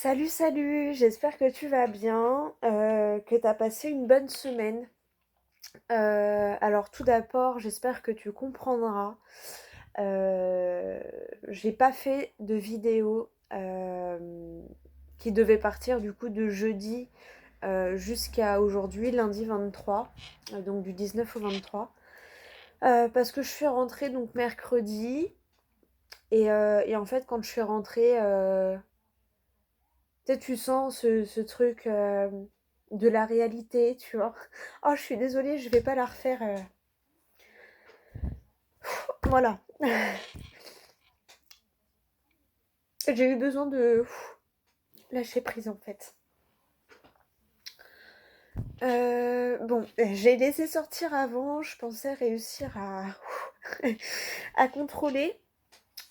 Salut, salut, j'espère que tu vas bien, que tu as passé une bonne semaine. Alors tout d'abord, j'espère que tu comprendras. euh, j'ai pas fait de vidéo qui devait partir du coup de jeudi jusqu'à aujourd'hui, lundi 23, donc du 19 au 23. Parce que je suis rentrée donc mercredi et en fait quand je suis rentrée, tu sais, tu sens ce truc de la réalité, tu vois. Oh, je suis désolée, je vais pas la refaire. Voilà. J'ai eu besoin de lâcher prise en fait. Bon, j'ai laissé sortir avant, je pensais réussir à contrôler.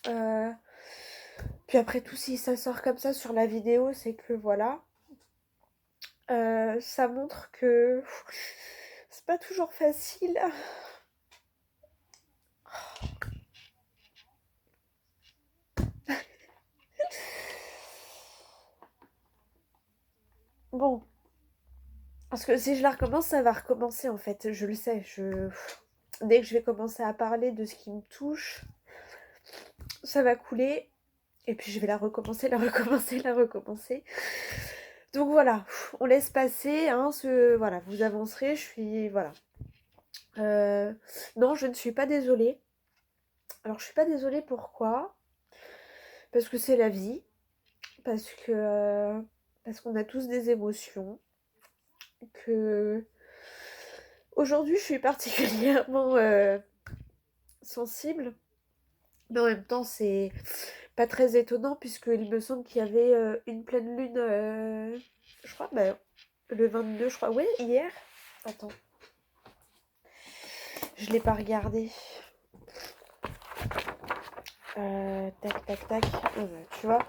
Euh, Puis après tout, si ça sort comme ça sur la vidéo, c'est que voilà. Ça montre que c'est pas toujours facile. Bon, parce que si je la recommence, ça va recommencer en fait. Je le sais. Dès que je vais commencer à parler de ce qui me touche, ça va couler. Et puis je vais la recommencer, la recommencer, la recommencer. Donc voilà, on laisse passer. Hein, voilà, vous avancerez. Je suis voilà. Euh, non, je ne suis pas désolée. Alors je suis pas désolée pourquoi? Parce que c'est la vie. Parce que parce qu'on a tous des émotions. Que aujourd'hui je suis particulièrement sensible. Mais en même temps, c'est pas très étonnant puisqu'il me semble qu'il y avait une pleine lune, je crois, bah, le 22, je crois. Oui, hier. Attends, je l'ai pas regardé. Tac, tac, tac. Tu vois,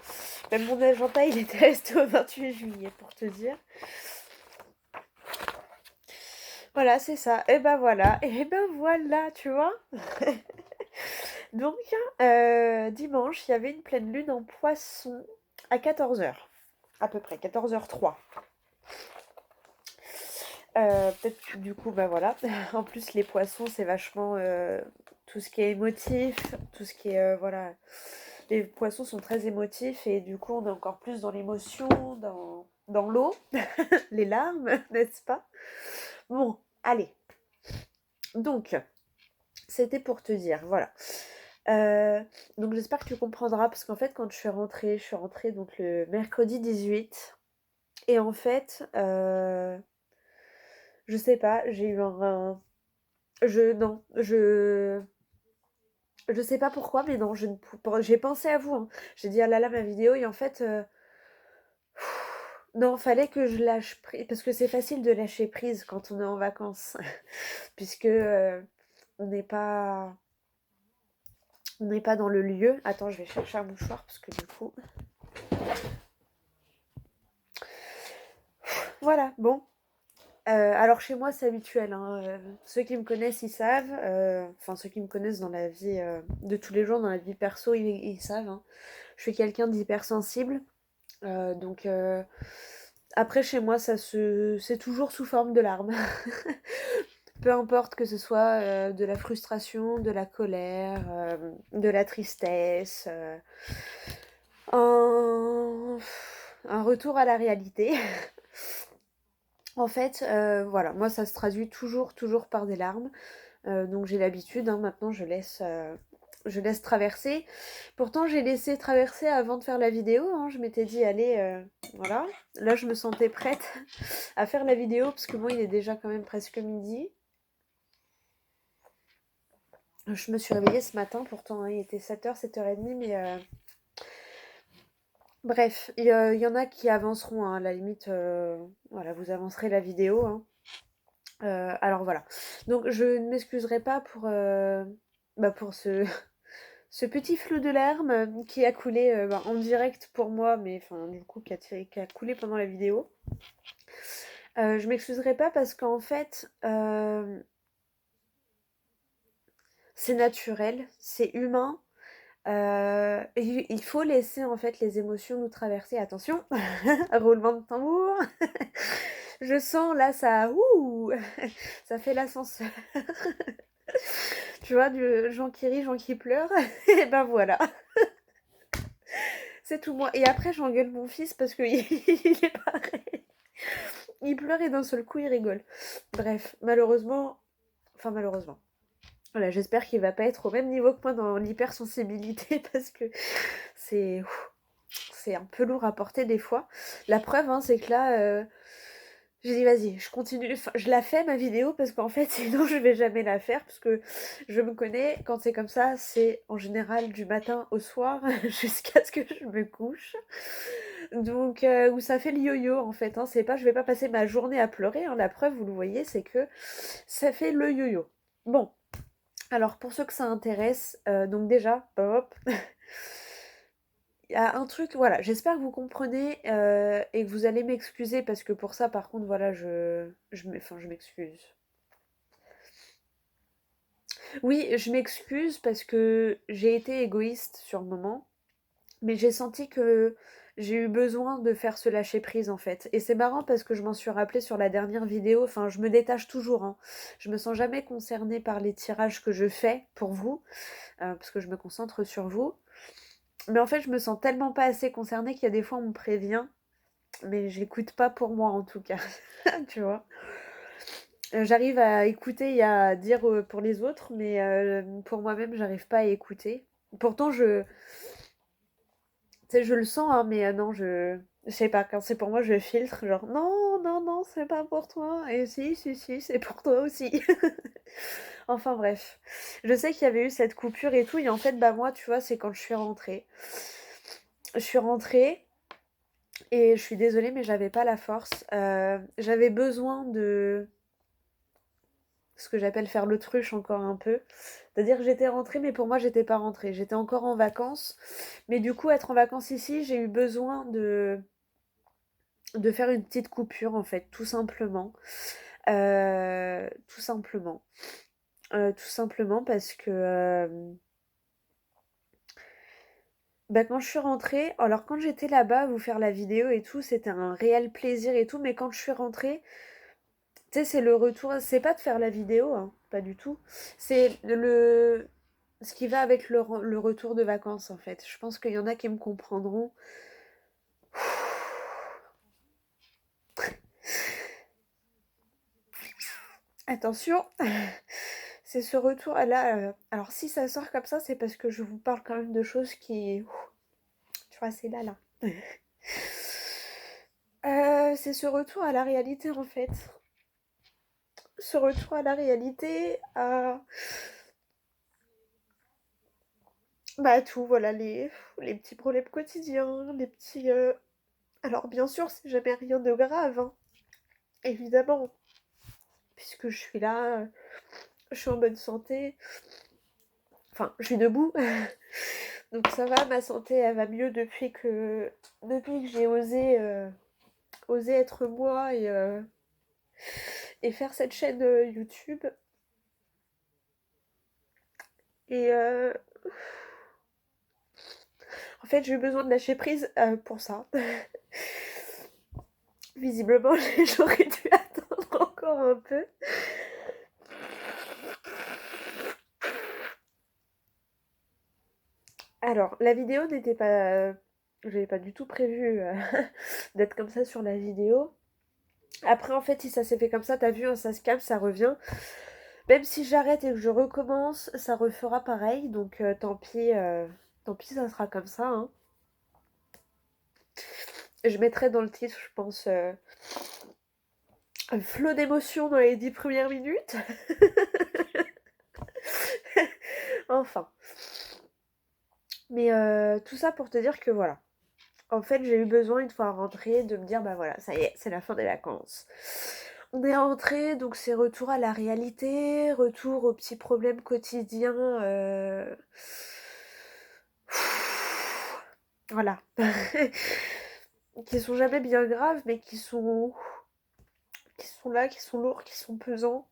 même mon agenda, il était resté au 28 juillet pour te dire. Voilà, c'est ça. Et ben voilà. Et ben voilà, tu vois. Donc, dimanche, il y avait une pleine lune en poisson à 14h. À peu près, 14h03. Peut-être du coup, bah voilà. En plus, les poissons, c'est vachement tout ce qui est émotif, tout ce qui est voilà. Les poissons sont très émotifs et du coup, on est encore plus dans l'émotion, dans l'eau, les larmes, n'est-ce pas? Bon, allez. Donc, c'était pour te dire, voilà. Euh, donc, j'espère que tu comprendras parce qu'en fait, quand je suis rentrée donc le mercredi 18 et en fait, je sais pas, j'ai eu je non, je sais pas pourquoi, mais non, j'ai pensé à vous, hein. J'ai dit: «Ah là là, ma vidéo» et en fait, non, fallait que je lâche prise parce que c'est facile de lâcher prise quand on est en vacances puisque, on n'est pas on n'est pas dans le lieu. Attends, je vais chercher un mouchoir parce que du coup voilà, bon. Alors chez moi, c'est habituel, hein, ceux qui me connaissent, ils savent, enfin ceux qui me connaissent dans la vie, de tous les jours, dans la vie perso, ils savent, hein. Je suis quelqu'un d'hypersensible, donc après chez moi, c'est toujours sous forme de larmes. Peu importe que ce soit, de la frustration, de la colère, de la tristesse, un un retour à la réalité. En fait, voilà, moi ça se traduit toujours par des larmes. Donc j'ai l'habitude, hein, maintenant je laisse traverser. Pourtant j'ai laissé traverser avant de faire la vidéo, hein. Je m'étais dit allez, voilà. Là je me sentais prête à faire la vidéo parce que bon il est déjà quand même presque midi. Je me suis réveillée ce matin pourtant, hein, il était 7h, 7h30, mais bref, il y en a qui avanceront, hein, à la limite, voilà, vous avancerez la vidéo, hein. Alors voilà. Donc je ne m'excuserai pas pour ce petit flot de larmes qui a coulé bah, en direct pour moi, mais enfin du coup qui a coulé pendant la vidéo. Je m'excuserai pas parce qu'en fait c'est naturel, c'est humain. Il faut laisser en fait les émotions nous traverser. Attention, roulement de tambour. Je sens là ça ouh, ça fait l'ascenseur. Tu vois, du gens qui rient, gens qui pleurent et ben voilà. C'est tout moi et après j'engueule mon fils parce qu'il il est pareil. Il pleure et d'un seul coup il rigole. Bref, malheureusement, voilà, j'espère qu'il va pas être au même niveau que moi dans l'hypersensibilité parce que c'est c'est un peu lourd à porter des fois. La preuve, hein, c'est que là, j'ai dit vas-y, je continue, enfin, je la fais ma vidéo parce qu'en fait sinon je vais jamais la faire parce que je me connais, quand c'est comme ça, c'est en général du matin au soir jusqu'à ce que je me couche. Donc où ça fait le yo-yo en fait, hein, c'est pas je vais pas passer ma journée à pleurer, hein, la preuve vous le voyez, c'est que ça fait le yo-yo. Bon, alors pour ceux que ça intéresse, donc déjà, hop, il y a un truc, voilà, j'espère que vous comprenez et que vous allez m'excuser parce que pour ça, par contre, voilà, je m'excuse. Oui, je m'excuse parce que j'ai été égoïste sur le moment, mais j'ai senti que j'ai eu besoin de faire ce lâcher prise en fait. Et c'est marrant parce que je m'en suis rappelée sur la dernière vidéo, enfin, je me détache toujours, hein. Je me sens jamais concernée par les tirages que je fais pour vous, parce que je me concentre sur vous. Mais en fait, je me sens tellement pas assez concernée qu'il y a des fois on me prévient, mais j'écoute pas pour moi en tout cas, tu vois. J'arrive à écouter et à dire pour les autres, mais pour moi-même, j'arrive pas à écouter. Pourtant, tu sais, je le sens, hein, mais non, je sais pas, quand c'est pour moi, je filtre, genre non, non, non, c'est pas pour toi. Et si, si, si, c'est pour toi aussi. Enfin bref, je sais qu'il y avait eu cette coupure et tout, et en fait, bah moi, tu vois, c'est quand je suis rentrée. Je suis rentrée. Et je suis désolée, mais j'avais pas la force. J'avais besoin de ce que j'appelle faire l'autruche encore un peu. C'est-à-dire que j'étais rentrée, mais pour moi, j'étais pas rentrée. J'étais encore en vacances. Mais du coup, être en vacances ici, j'ai eu besoin de faire une petite coupure, en fait, tout simplement. Tout simplement. Tout simplement parce que bah, quand je suis rentrée, alors quand j'étais là-bas, vous faire la vidéo et tout, c'était un réel plaisir et tout, mais quand je suis rentrée, tu sais, c'est le retour, c'est pas de faire la vidéo, hein, pas du tout. C'est ce qui va avec le retour de vacances, en fait. Je pense qu'il y en a qui me comprendront. Attention, c'est ce retour là. Alors, si ça sort comme ça, c'est parce que je vous parle quand même de choses qui. Tu vois, c'est là, là. C'est ce retour à la réalité, en fait. Ce retour à la réalité, à. Bah, tout, voilà, les petits problèmes quotidiens, les petits. Alors bien sûr, c'est jamais rien de grave, hein, évidemment, puisque je suis là, je suis en bonne santé, enfin, je suis debout, donc ça va, ma santé, elle va mieux depuis que j'ai osé être moi et faire cette chaîne YouTube. Et en fait, j'ai eu besoin de lâcher prise pour ça. Visiblement, j'aurais dû attendre encore un peu. Alors, la vidéo n'était pas. J'avais pas du tout prévu d'être comme ça sur la vidéo. Après, en fait, si ça s'est fait comme ça, t'as vu, hein, ça se calme, ça revient. Même si j'arrête et que je recommence, ça refera pareil. Donc, tant pis, ça sera comme ça, hein. Je mettrai dans le titre, je pense, un flot d'émotions dans les 10 premières minutes. Enfin. Mais tout ça pour te dire que voilà. En fait, j'ai eu besoin, une fois rentrée, de me dire, bah voilà, ça y est, c'est la fin des vacances. On est rentré, donc c'est retour à la réalité, retour aux petits problèmes quotidiens. Voilà. Qui sont jamais bien graves, mais qui sont là, qui sont lourds, qui sont pesants.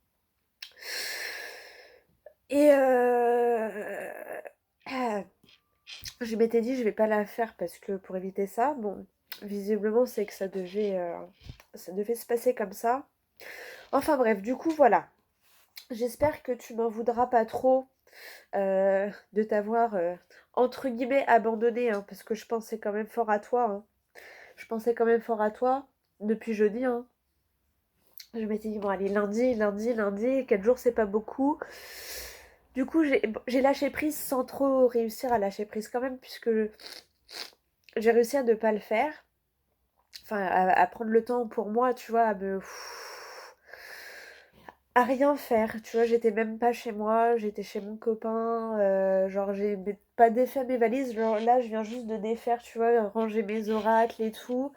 Et Je m'étais dit, je vais pas la faire parce que pour éviter ça, bon, visiblement, c'est que ça devait se passer comme ça. Enfin bref, du coup, voilà. J'espère que tu m'en voudras pas trop de t'avoir, entre guillemets, abandonné, hein, parce que je pensais quand même fort à toi, hein. Je pensais quand même fort à toi depuis jeudi, hein. Je m'étais dit, bon, allez, lundi, 4 jours, c'est pas beaucoup. Du coup, j'ai lâché prise sans trop réussir à lâcher prise quand même, puisque j'ai réussi à ne pas le faire. Enfin, à prendre le temps pour moi, tu vois, à rien faire, tu vois, j'étais même pas chez moi, j'étais chez mon copain, genre pas défait mes valises, genre là je viens juste de défaire, tu vois, ranger mes oracles et tout.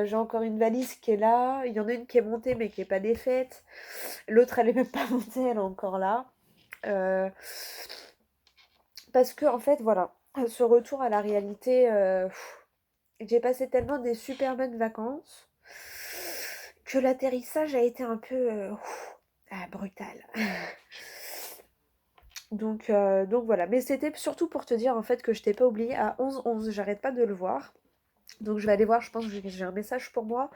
J'ai encore une valise qui est là, il y en a une qui est montée mais qui est pas défaite, l'autre elle est même pas montée, elle est encore là. Euh, Parce que en fait voilà, ce retour à la réalité, j'ai passé tellement des super bonnes vacances que l'atterrissage a été un peu brutal. Donc voilà, mais c'était surtout pour te dire en fait que je t'ai pas oublié à 11h11, j'arrête pas de le voir. Donc je vais aller voir, je pense que j'ai un message pour moi.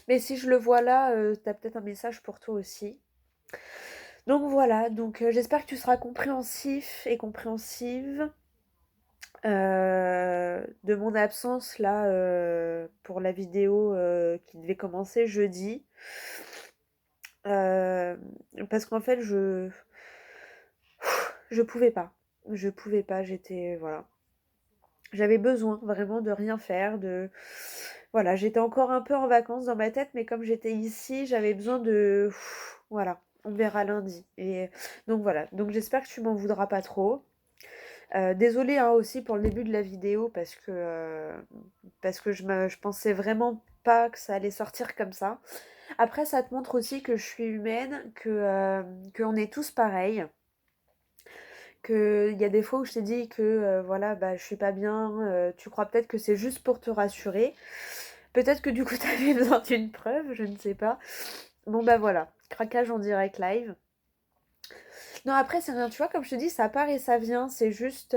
Mais si je le vois là, t'as peut-être un message pour toi aussi. Donc voilà, donc j'espère que tu seras compréhensif et compréhensive de mon absence là pour la vidéo qui devait commencer jeudi. Euh, Parce qu'en fait je pouvais pas. Je pouvais pas, j'étais voilà. J'avais besoin vraiment de rien faire, de voilà, j'étais encore un peu en vacances dans ma tête, mais comme j'étais ici, j'avais besoin de voilà, on verra lundi. Et donc voilà, donc j'espère que tu m'en voudras pas trop. Désolée hein, aussi pour le début de la vidéo parce que je pensais vraiment pas que ça allait sortir comme ça. Après, ça te montre aussi que je suis humaine, qu'on est tous pareils. Qu'il y a des fois où je t'ai dit que voilà, bah, je suis pas bien, tu crois peut-être que c'est juste pour te rassurer. Peut-être que du coup t'avais besoin d'une preuve, je ne sais pas. Bon bah voilà, craquage en direct live. Non après c'est rien, tu vois, comme je te dis, ça part et ça vient, c'est juste...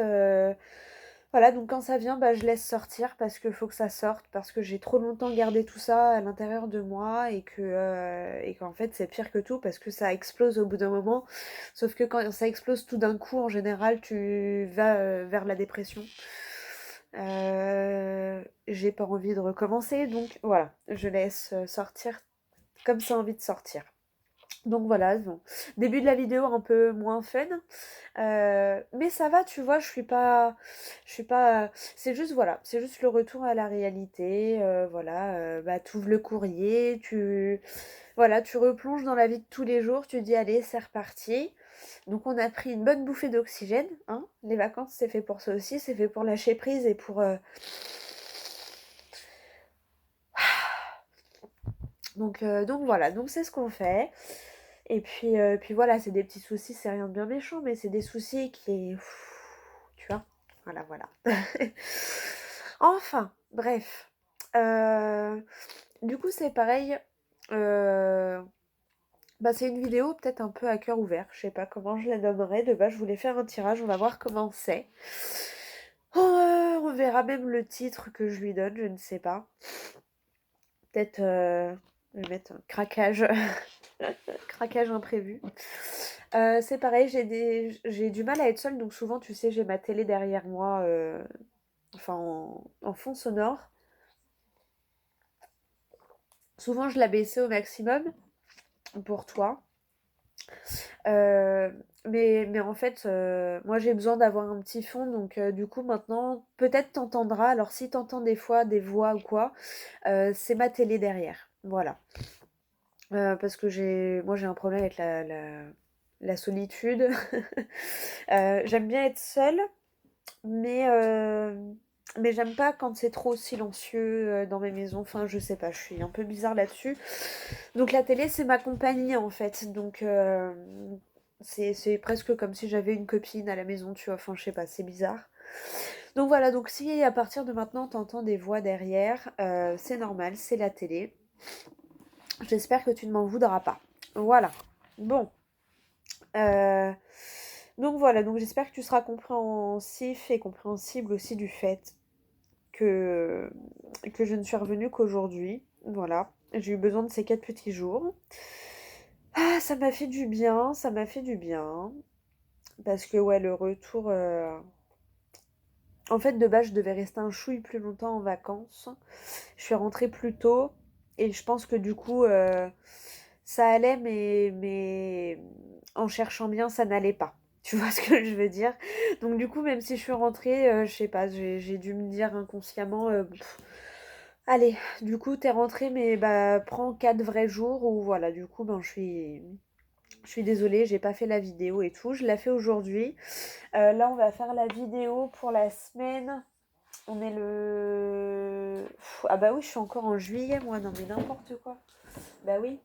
Voilà, donc quand ça vient, bah, je laisse sortir parce qu'il faut que ça sorte, parce que j'ai trop longtemps gardé tout ça à l'intérieur de moi et qu'en fait c'est pire que tout parce que ça explose au bout d'un moment. Sauf que quand ça explose tout d'un coup, en général, tu vas vers la dépression. J'ai pas envie de recommencer, donc voilà, je laisse sortir comme ça a envie de sortir. Donc voilà, bon. Début de la vidéo un peu moins fun, mais ça va, tu vois, je suis pas, c'est juste voilà, c'est juste le retour à la réalité, voilà, bah t'ouvres le courrier, voilà, tu replonges dans la vie de tous les jours, tu dis allez, c'est reparti. Donc on a pris une bonne bouffée d'oxygène, hein. Les vacances c'est fait pour ça aussi, c'est fait pour lâcher prise et pour donc voilà, donc c'est ce qu'on fait. Et puis voilà, c'est des petits soucis, c'est rien de bien méchant, mais c'est des soucis qui... Tu vois? Voilà, voilà. Enfin, bref. Euh, du coup, c'est pareil. euh, Bah, c'est une vidéo peut-être un peu à cœur ouvert. Je sais pas comment je la nommerais. De base, je voulais faire un tirage. On va voir comment c'est. On verra même le titre que je lui donne. Je ne sais pas. Peut-être... je vais mettre un craquage. Craquage imprévu. C'est pareil, j'ai du mal à être seule, donc souvent, tu sais, j'ai ma télé derrière moi, enfin en fond sonore. Souvent, je la baissais au maximum pour toi. Euh, mais en fait, moi, j'ai besoin d'avoir un petit fond, donc du coup, maintenant, peut-être t'entendras. Alors, si t'entends des fois des voix ou quoi, c'est ma télé derrière. Voilà. Parce que moi, j'ai un problème avec la solitude. J'aime bien être seule. Mais, euh, mais j'aime pas quand c'est trop silencieux dans mes maisons. Enfin, je sais pas, je suis un peu bizarre là-dessus. Donc la télé, c'est ma compagnie en fait. Donc c'est presque comme si j'avais une copine à la maison, tu vois. Enfin, je sais pas, c'est bizarre. Donc voilà, donc si à partir de maintenant t'entends des voix derrière, c'est normal, c'est la télé. J'espère que tu ne m'en voudras pas. Voilà. Bon. Euh, Donc voilà, donc j'espère que tu seras compréhensif et compréhensible aussi du fait que, que je ne suis revenue qu'aujourd'hui. Voilà, j'ai eu besoin de ces 4 petits jours. Ah, ça m'a fait du bien, ça m'a fait du bien. Parce que ouais, le retour... En fait, de base, je devais rester un chouille plus longtemps en vacances. Je suis rentrée plus tôt et je pense que du coup, ça allait, mais en cherchant bien, ça n'allait pas. Tu vois ce que je veux dire? Donc du coup, même si je suis rentrée, je sais pas, j'ai dû me dire inconsciemment, allez, du coup, t'es rentrée, mais bah prends 4 vrais jours ou voilà. Du coup, ben je suis désolée, j'ai pas fait la vidéo et tout. Je la fais aujourd'hui. Là, on va faire la vidéo pour la semaine. On est le... Ah bah oui, je suis encore en juillet, moi. Non mais n'importe quoi. Bah oui.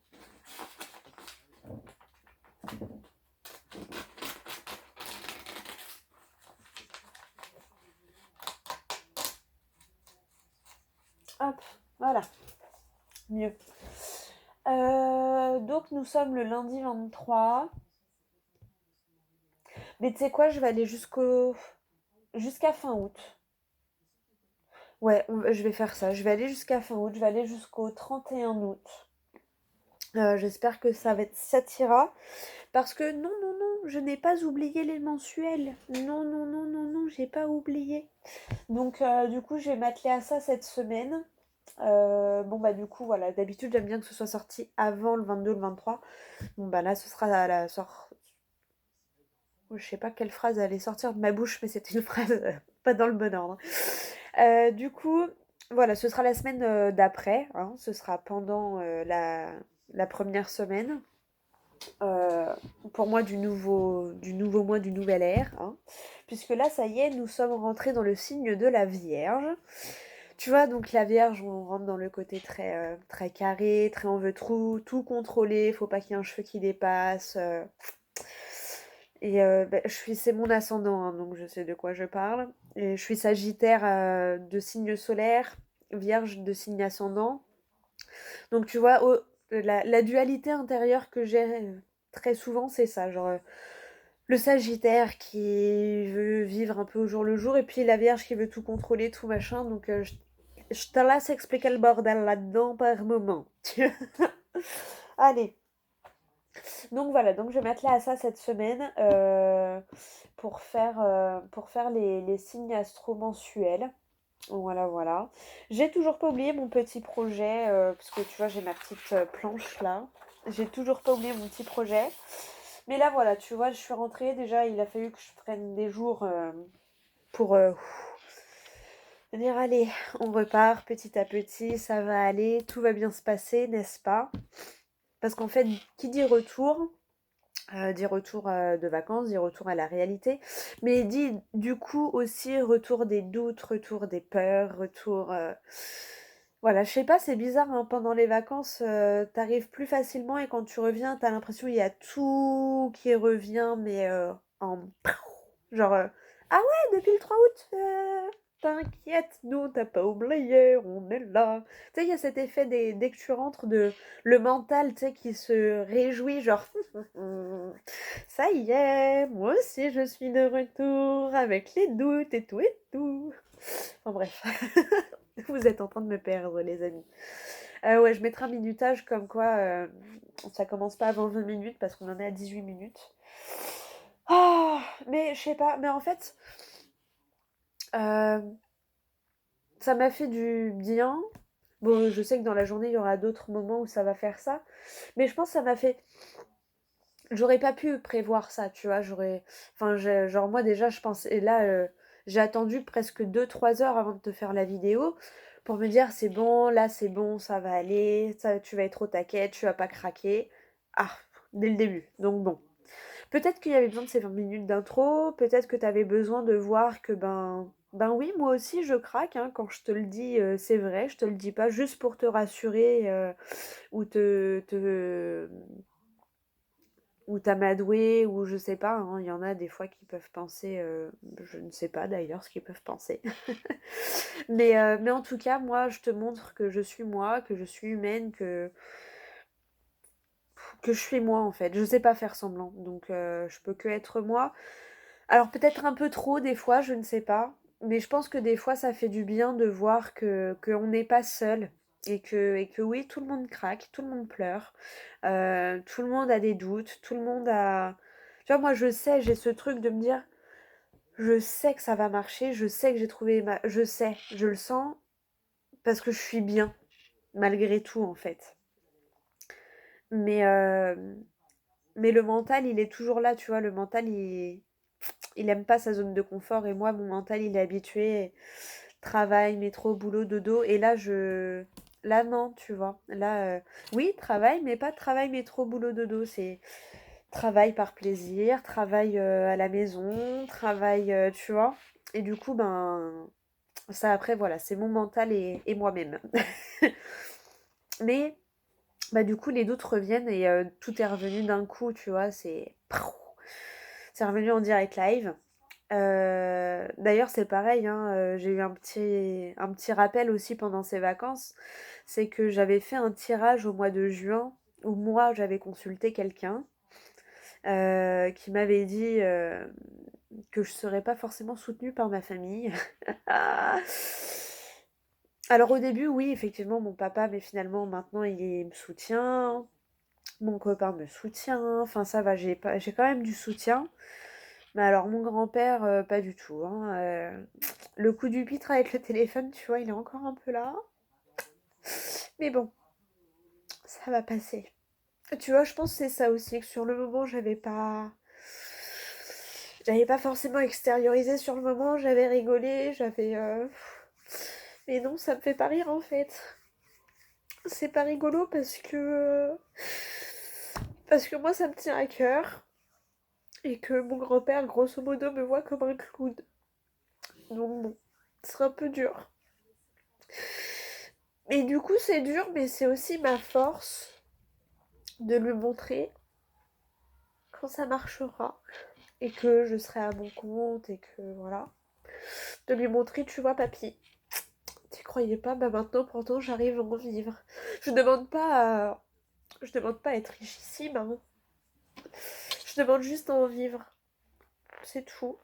Hop, voilà. Mieux. Donc nous sommes le lundi 23. Mais tu sais quoi, je vais aller jusqu'à fin août. Ouais, je vais faire ça. Je vais aller jusqu'à fin août. Je vais aller jusqu'au 31 août. J'espère que ça t'ira. Parce que non, non, non, je n'ai pas oublié les mensuels. Non, non, non, non, non, j'ai pas oublié. Donc du coup, je vais m'atteler à ça cette semaine. Bon bah du coup, voilà, d'habitude j'aime bien que ce soit sorti avant le 22, le 23. Bon bah là, ce sera à la sort. Je sais pas quelle phrase allait sortir de ma bouche, mais c'était une phrase pas dans le bon ordre. Du coup, voilà, ce sera la semaine d'après, hein. Ce sera pendant la première semaine. euh, pour moi du nouveau mois, du nouvel ère, hein. Puisque là, ça y est, nous sommes rentrés dans le signe de la Vierge. Tu vois, donc la Vierge, on rentre dans le côté très carré, très on veut tout contrôler, faut pas qu'il y ait un cheveu qui dépasse. Et bah, c'est mon ascendant, hein, donc je sais de quoi je parle. Et je suis Sagittaire de signe solaire, Vierge de signe ascendant. Donc tu vois, la dualité intérieure que j'ai très souvent, c'est ça, genre le Sagittaire qui veut vivre un peu au jour le jour, et puis la Vierge qui veut tout contrôler, tout machin. Donc je te laisse expliquer le bordel là-dedans par moment. Allez, donc voilà, donc je vais m'atteler à ça cette semaine pour faire les signes astro-mensuels. Voilà, voilà. J'ai toujours pas oublié mon petit projet, parce que tu vois, j'ai ma petite planche là. J'ai toujours pas oublié mon petit projet. Mais là, voilà, tu vois, je suis rentrée. Déjà, il a fallu que je prenne des jours pour dire, allez, on repart petit à petit, ça va aller, tout va bien se passer, n'est-ce pas? Parce qu'en fait, qui dit retour de vacances, dit retour à la réalité, mais dit du coup aussi retour des doutes, retour des peurs, retour... Voilà, je sais pas, c'est bizarre, hein, pendant les vacances, t'arrives plus facilement et quand tu reviens, t'as l'impression qu'il y a tout qui revient, mais en... Genre, ah ouais, depuis le 3 août, t'inquiète, nous, t'as pas oublié, on est là. Tu sais, il y a cet effet dès que tu rentres de le mental, tu sais, qui se réjouit, genre, ça y est, moi aussi je suis de retour avec les doutes et tout et tout. Enfin bref, vous êtes en train de me perdre, les amis. Ouais, je mettrai un minutage comme quoi ça commence pas avant 20 minutes parce qu'on en est à 18 minutes. Ah, mais je sais pas, mais en fait, euh, ça m'a fait du bien. Bon, je sais que dans la journée, il y aura d'autres moments où ça va faire ça. Mais je pense que ça m'a fait... J'aurais pas pu prévoir ça, tu vois. Enfin, genre moi déjà, je pense... Et là, j'ai attendu presque 2-3 heures avant de te faire la vidéo pour me dire, c'est bon, là, c'est bon, ça va aller, ça, tu vas être au taquet, tu vas pas craquer. Ah, dès le début. Donc bon. Peut-être qu'il y avait besoin de ces 20 minutes d'intro, peut-être que tu avais besoin de voir que ben oui, moi aussi je craque, hein, quand je te le dis, c'est vrai, je te le dis pas juste pour te rassurer ou ou t'amadouer ou je sais pas, hein, il y en a des fois qui peuvent penser, je ne sais pas d'ailleurs ce qu'ils peuvent penser. Mais en tout cas, moi je te montre que je suis moi, que je suis humaine, que je suis moi en fait. Je sais pas faire semblant, donc je peux que être moi. Alors peut-être un peu trop des fois, je ne sais pas, mais je pense que des fois ça fait du bien de voir que qu'on n'est pas seul et que oui, tout le monde craque, tout le monde pleure, tout le monde a des doutes, tout le monde a tu vois, moi je sais, j'ai ce truc de me dire: «Je sais que ça va marcher, je sais que j'ai trouvé ma» je sais, je le sens parce que je suis bien, malgré tout en fait. Mais mais le mental, il est toujours là, tu vois? Le mental, il aime pas sa zone de confort et moi, mon mental, il est habitué travail, métro, boulot, dodo et là non, tu vois? Là, oui, travail, mais pas travail, métro, boulot, dodo, c'est travail par plaisir, travail, à la maison, travail, tu vois? Et du coup, ben, ça après voilà, c'est mon mental et moi-même. Mais bah, du coup, les doutes reviennent et tout est revenu d'un coup, tu vois? C'est revenu en direct live. D'ailleurs, c'est pareil, hein, j'ai eu un petit rappel aussi pendant ces vacances. C'est que j'avais fait un tirage au mois de juin où moi, j'avais consulté quelqu'un, qui m'avait dit, que je serais pas forcément soutenue par ma famille. Alors au début, oui, effectivement, mon papa, mais finalement maintenant il me soutient. Mon copain me soutient, enfin ça va, j'ai quand même du soutien. Mais alors mon grand-père, pas du tout, hein, le coup du pitre avec le téléphone, tu vois, il est encore un peu là. Mais bon, ça va passer. Tu vois, je pense que c'est ça aussi, que sur le moment, j'avais pas forcément extériorisé sur le moment, j'avais rigolé, mais non, ça me fait pas rire en fait. C'est pas rigolo parce que moi, ça me tient à cœur. Et que mon grand-père, grosso modo, me voit comme un clown. Donc bon, c'est un peu dur. Et du coup, c'est dur, mais c'est aussi ma force de lui montrer quand ça marchera et que je serai à mon compte et que voilà. De lui montrer, tu vois, papy, tu croyais pas, bah maintenant, pourtant, j'arrive à en vivre. Je demande pas à être richissime, hein. Je demande juste à en vivre. C'est tout.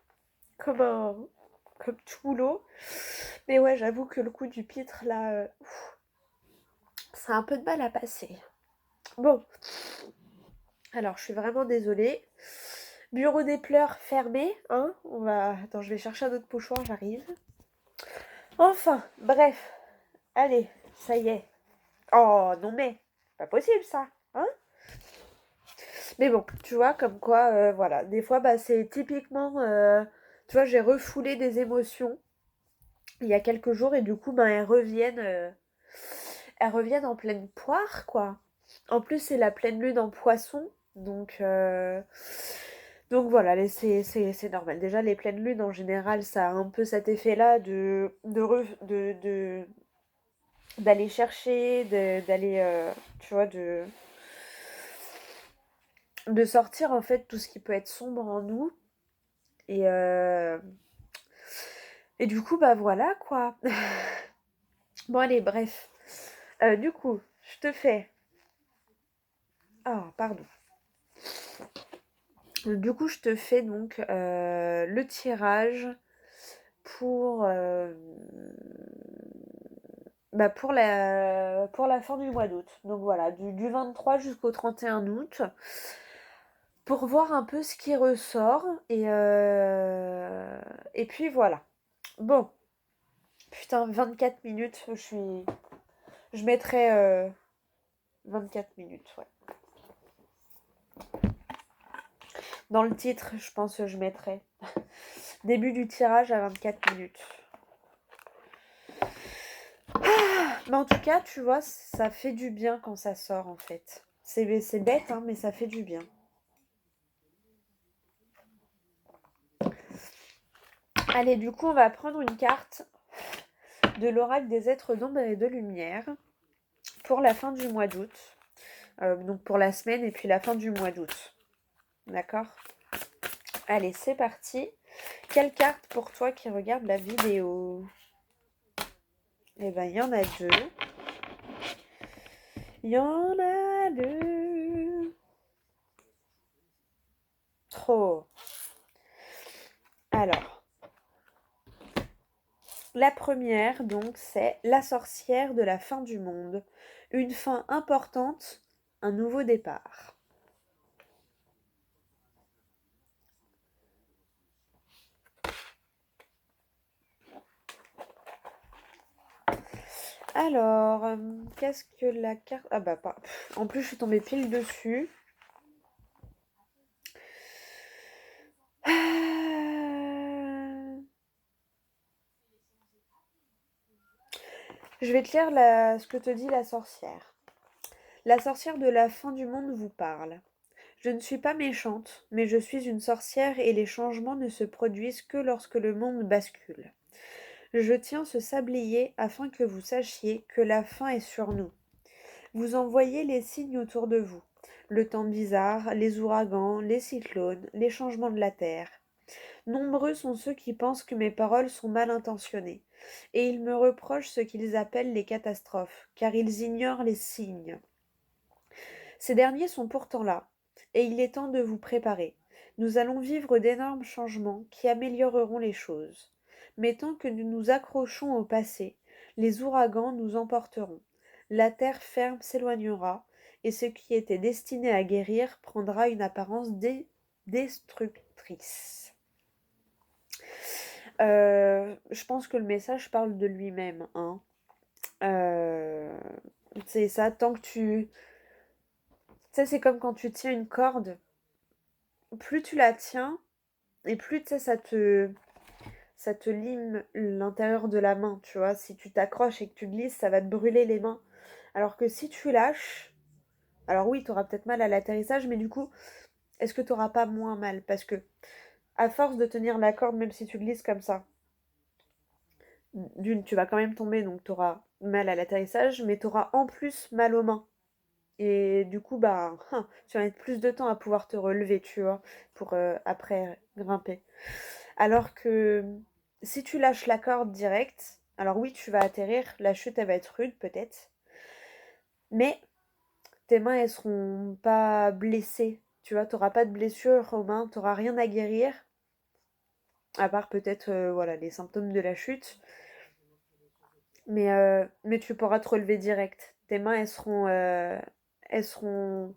Comme tout boulot. Mais ouais, j'avoue que le coup du pitre, là, c'est un peu de mal à passer. Bon, alors je suis vraiment désolée. Bureau des pleurs fermé, hein. Attends, je vais chercher un autre pochoir, j'arrive. Enfin, bref. Allez, ça y est. Oh non mais, pas possible ça, hein. Mais bon, tu vois, comme quoi, voilà. Des fois, bah c'est typiquement, tu vois, j'ai refoulé des émotions il y a quelques jours et du coup, ben elles reviennent en pleine poire, quoi. En plus, c'est la pleine lune en poisson, donc voilà, c'est normal. Déjà, les pleines lunes, en général, ça a un peu cet effet-là d'aller chercher, d'aller, tu vois, de sortir, en fait, tout ce qui peut être sombre en nous. Et, euh, et du coup, bah voilà, quoi. Bon, allez, bref. Du coup, je te fais... Ah, pardon. Du coup, je te fais donc le tirage pour, bah, pour la fin du mois d'août. Donc voilà, du 23 jusqu'au 31 août, pour voir un peu ce qui ressort. Et puis voilà. Bon, putain, 24 minutes, je mettrai 24 minutes, ouais. Dans le titre, je pense que je mettrai début du tirage à 24 minutes. Mais en tout cas, tu vois, ça fait du bien quand ça sort, en fait. C'est bête, hein, mais ça fait du bien. Allez, du coup, on va prendre une carte de l'oracle des êtres d'ombre et de lumière pour la fin du mois d'août. Donc pour la semaine et puis la fin du mois d'août. D'accord? Allez, c'est parti. Quelle carte pour toi qui regarde la vidéo? Eh ben, il y en a deux. Il y en a deux. trop. Alors, la première, donc, c'est la sorcière de la fin du monde. Une fin importante, un nouveau départ. Alors, qu'est-ce que la carte... Ah bah, pas... En plus, je suis tombée pile dessus. Je vais te lire ce que te dit la sorcière. La sorcière de la fin du monde vous parle. Je ne suis pas méchante, mais je suis une sorcière et les changements ne se produisent que lorsque le monde bascule. Je tiens ce sablier afin que vous sachiez que la fin est sur nous. Vous envoyez les signes autour de vous. Le temps bizarre, les ouragans, les cyclones, les changements de la terre. Nombreux sont ceux qui pensent que mes paroles sont mal intentionnées, et ils me reprochent ce qu'ils appellent les catastrophes, car ils ignorent les signes. Ces derniers sont pourtant là, et il est temps de vous préparer. Nous allons vivre d'énormes changements qui amélioreront les choses. Mais tant que nous nous accrochons au passé, les ouragans nous emporteront. La terre ferme s'éloignera, et ce qui était destiné à guérir prendra une apparence destructrice. Je pense que le message parle de lui-même, hein. Euh, c'est ça, tant que tu... Tu sais, c'est comme quand tu tiens une corde, plus tu la tiens, et plus, tu sais, ça te lime l'intérieur de la main, tu vois. Si tu t'accroches et que tu glisses, ça va te brûler les mains. Alors que si tu lâches, alors oui, tu auras peut-être mal à l'atterrissage, mais du coup, est-ce que tu auras pas moins mal? Parce que, à force de tenir la corde, même si tu glisses comme ça, d'une, tu vas quand même tomber, donc tu auras mal à l'atterrissage, mais tu auras en plus mal aux mains. Et du coup, bah, tu vas mettre plus de temps à pouvoir te relever, tu vois, pour après grimper. Alors que si tu lâches la corde direct, alors oui, tu vas atterrir, la chute, elle va être rude peut-être, mais tes mains, elles seront pas blessées, tu vois, t'auras pas de blessure aux mains, t'auras rien à guérir, à part peut-être, voilà, les symptômes de la chute, mais tu pourras te relever direct. Tes mains, elles seront elles seront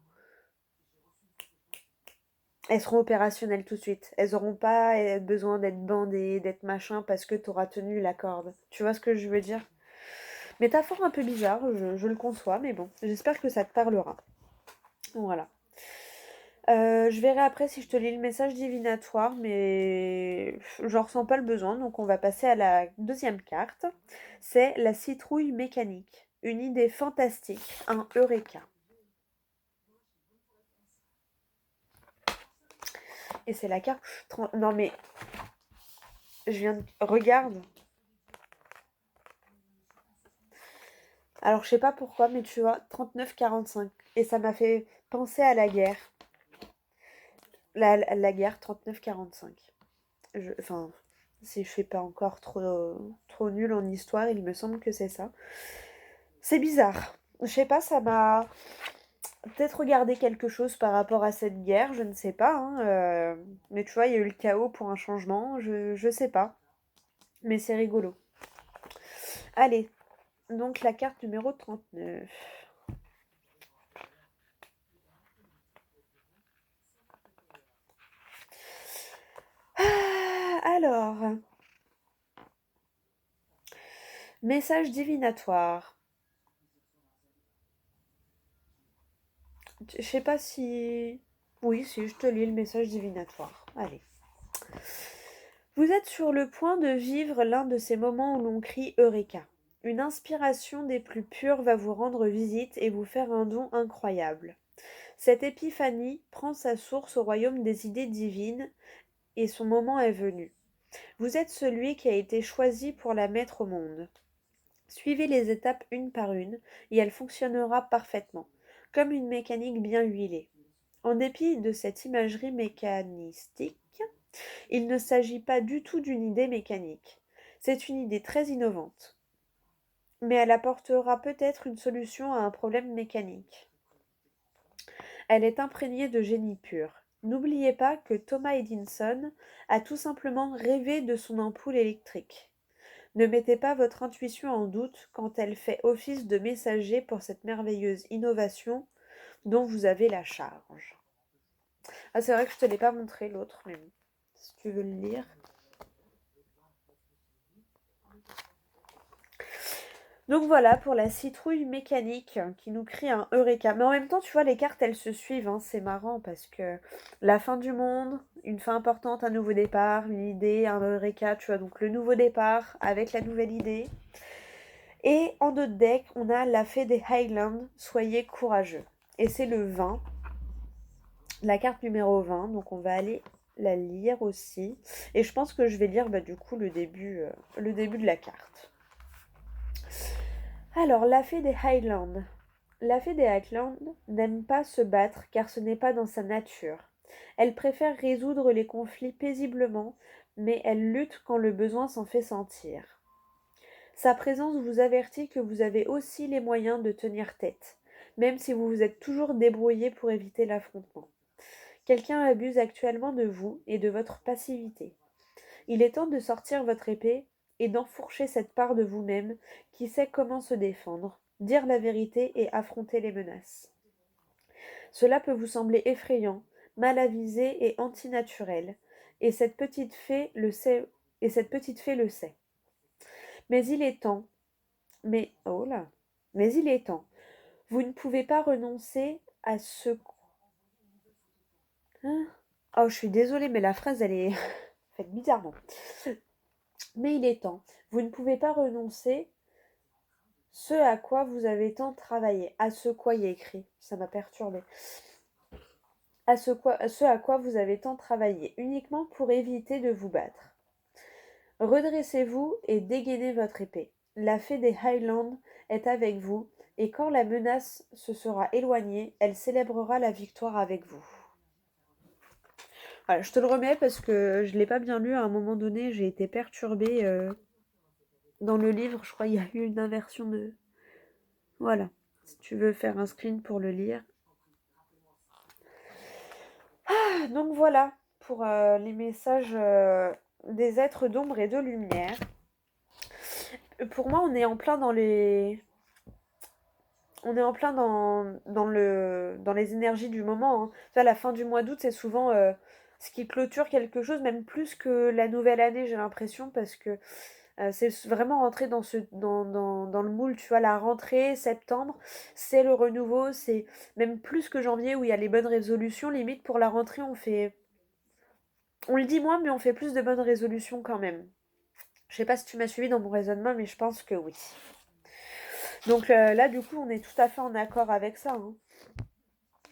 opérationnelles tout de suite. Elles auront pas besoin d'être bandées, d'être machin parce que tu auras tenu la corde. Tu vois ce que je veux dire? Métaphore un peu bizarre, je le conçois, mais bon, j'espère que ça te parlera. Voilà. Je verrai après si je te lis le message divinatoire, mais j'en ressens pas le besoin, donc on va passer à la deuxième carte. C'est la citrouille mécanique. Une idée fantastique, un eureka. Et c'est la carte... Non mais, je viens de... Regarde. Alors, je sais pas pourquoi, mais tu vois, 39-45. Et ça m'a fait penser à la guerre. La guerre 39-45. Enfin, si je suis pas encore trop nulle en histoire, il me semble que c'est ça. C'est bizarre. Je sais pas, ça m'a peut-être regardé quelque chose par rapport à cette guerre, je ne sais pas, hein, mais tu vois, il y a eu le chaos pour un changement, je sais pas. Mais c'est rigolo. Allez, donc la carte numéro 39. Alors, message divinatoire. Je sais pas si... Oui, si, je te lis le message divinatoire. Allez. Vous êtes sur le point de vivre l'un de ces moments où l'on crie Eureka. Une inspiration des plus pures va vous rendre visite et vous faire un don incroyable. Cette épiphanie prend sa source au royaume des idées divines et son moment est venu. Vous êtes celui qui a été choisi pour la mettre au monde. Suivez les étapes une par une et elle fonctionnera parfaitement, comme une mécanique bien huilée. En dépit de cette imagerie mécanistique, il ne s'agit pas du tout d'une idée mécanique. C'est une idée très innovante, mais elle apportera peut-être une solution à un problème mécanique. Elle est imprégnée de génie pur. N'oubliez pas que Thomas Edison a tout simplement rêvé de son ampoule électrique. Ne mettez pas votre intuition en doute quand elle fait office de messager pour cette merveilleuse innovation dont vous avez la charge. Ah, c'est vrai que je te l'ai pas montré l'autre, mais bon, si tu veux le lire. Donc voilà pour la citrouille mécanique qui nous crie un Eureka. Mais en même temps, tu vois, les cartes, elles se suivent, hein. C'est marrant parce que la fin du monde, une fin importante, un nouveau départ, une idée, un Eureka, tu vois. Donc le nouveau départ avec la nouvelle idée. Et en notre deck, on a la fée des Highlands, soyez courageux. Et c'est le 20, la carte numéro 20, donc on va aller la lire aussi. Et je pense que je vais lire du coup le début de la carte. Alors, la fée des Highlands. La fée des Highlands n'aime pas se battre car ce n'est pas dans sa nature. Elle préfère résoudre les conflits paisiblement, mais elle lutte quand le besoin s'en fait sentir. Sa présence vous avertit que vous avez aussi les moyens de tenir tête, même si vous vous êtes toujours débrouillé pour éviter l'affrontement. Quelqu'un abuse actuellement de vous et de votre passivité. Il est temps de sortir votre épée et d'enfourcher cette part de vous-même qui sait comment se défendre, dire la vérité et affronter les menaces. Cela peut vous sembler effrayant, mal avisé et antinaturel, et cette petite fée le sait, Mais il est temps, oh là, mais il est temps. Vous ne pouvez pas renoncer à ce... Hein. Oh, je suis désolée, mais la phrase, elle est faite bizarrement. Mais il est temps. Vous ne pouvez pas renoncer ce à quoi vous avez tant travaillé. À ce quoi il y a écrit. Ça m'a perturbée. Ce à quoi vous avez tant travaillé, uniquement pour éviter de vous battre. Redressez-vous et dégainez votre épée. La fée des Highlands est avec vous, et quand la menace se sera éloignée, elle célébrera la victoire avec vous. Voilà, je te le remets parce que je ne l'ai pas bien lu. À un moment donné, j'ai été perturbée dans le livre. Je crois qu'il y a eu une inversion de... Voilà, si tu veux faire un screen pour le lire. Ah, donc voilà pour les messages des êtres d'ombre et de lumière. Pour moi, on est en plein dans les... On est en plein dans les énergies du moment. Hein. Ça, la fin du mois d'août, c'est souvent ce qui clôture quelque chose, même plus que la nouvelle année, j'ai l'impression, parce que c'est vraiment rentré dans le moule, tu vois, la rentrée, septembre, c'est le renouveau, c'est même plus que janvier où il y a les bonnes résolutions, limite pour la rentrée, on le dit moins, mais on fait plus de bonnes résolutions quand même. Je sais pas si tu m'as suivi dans mon raisonnement, mais je pense que oui. Donc là, du coup, on est tout à fait en accord avec ça. Hein.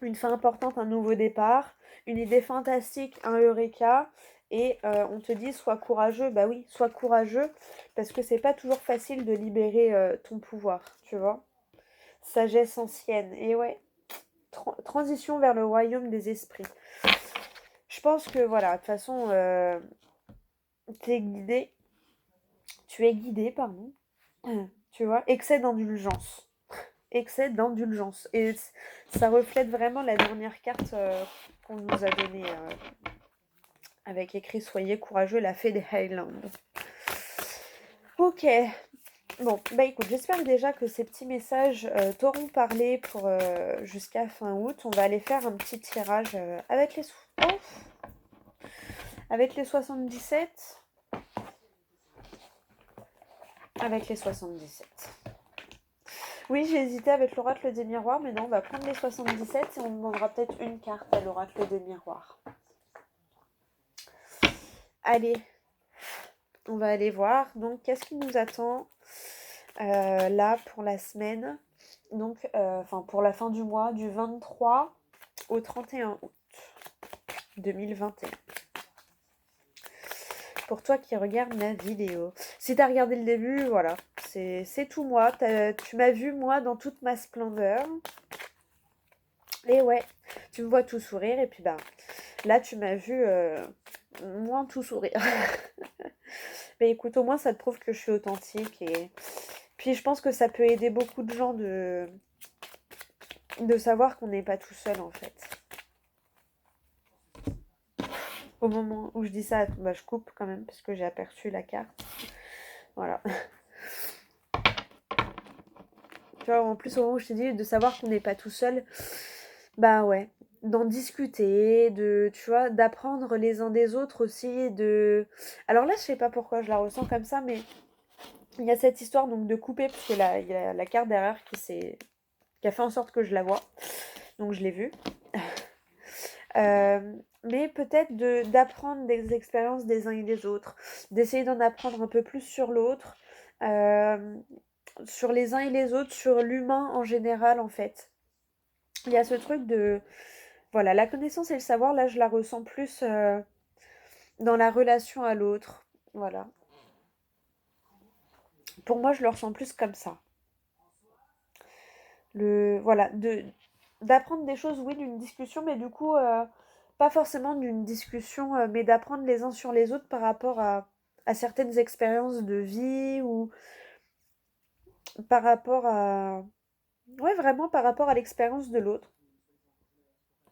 Une fin importante, un nouveau départ, une idée fantastique, un eureka, et on te dit sois courageux. Bah oui, sois courageux, parce que c'est pas toujours facile de libérer ton pouvoir, tu vois. Sagesse ancienne, et ouais, transition vers le royaume des esprits. Je pense que voilà, de toute façon, tu es guidé, pardon, tu vois, excès d'indulgence. Excès d'indulgence. Et ça reflète vraiment la dernière carte qu'on nous a donnée avec écrit Soyez courageux, la fée des Highlands. Ok. Bon, bah écoute, j'espère déjà que ces petits messages t'auront parlé pour jusqu'à fin août. On va aller faire un petit tirage avec les avec les 77. Avec les 77. Oui, j'ai hésité avec l'oracle des miroirs, mais non, on va prendre les 77 et on demandera peut-être une carte à l'oracle des miroirs. Allez, on va aller voir. Donc, qu'est-ce qui nous attend là pour la semaine? Donc, pour la fin du mois, du 23 au 31 août 2021. Pour toi qui regardes ma vidéo. Si tu as regardé le début, voilà, c'est tout moi. Tu m'as vu, moi, dans toute ma splendeur. Et ouais, tu me vois tout sourire. Et puis, là, tu m'as vu moins tout sourire. Mais écoute, au moins, ça te prouve que je suis authentique. Et puis, je pense que ça peut aider beaucoup de gens de savoir qu'on n'est pas tout seul, en fait. Au moment où je dis ça, bah, je coupe quand même parce que j'ai aperçu la carte. Voilà. Tu vois, en plus, au moment où je t'ai dit de savoir qu'on n'est pas tout seul, bah ouais, d'en discuter, tu vois, d'apprendre les uns des autres aussi, Alors là, je sais pas pourquoi je la ressens comme ça, mais il y a cette histoire donc de couper, parce que là, il y a la carte derrière qui a fait en sorte que je la vois, donc je l'ai vue. Euh, mais peut-être d'apprendre des expériences des uns et des autres, d'essayer d'en apprendre un peu plus sur l'autre, euh, sur les uns et les autres, sur l'humain en général en fait. Il y a ce truc de, voilà, la connaissance et le savoir, là je la ressens plus dans la relation à l'autre. Voilà. Pour moi, je le ressens plus comme ça. Voilà, d'apprendre des choses, oui, d'une discussion, mais du coup, pas forcément d'une discussion, mais d'apprendre les uns sur les autres par rapport à certaines expériences de vie ou par rapport à... Ouais, vraiment par rapport à l'expérience de l'autre.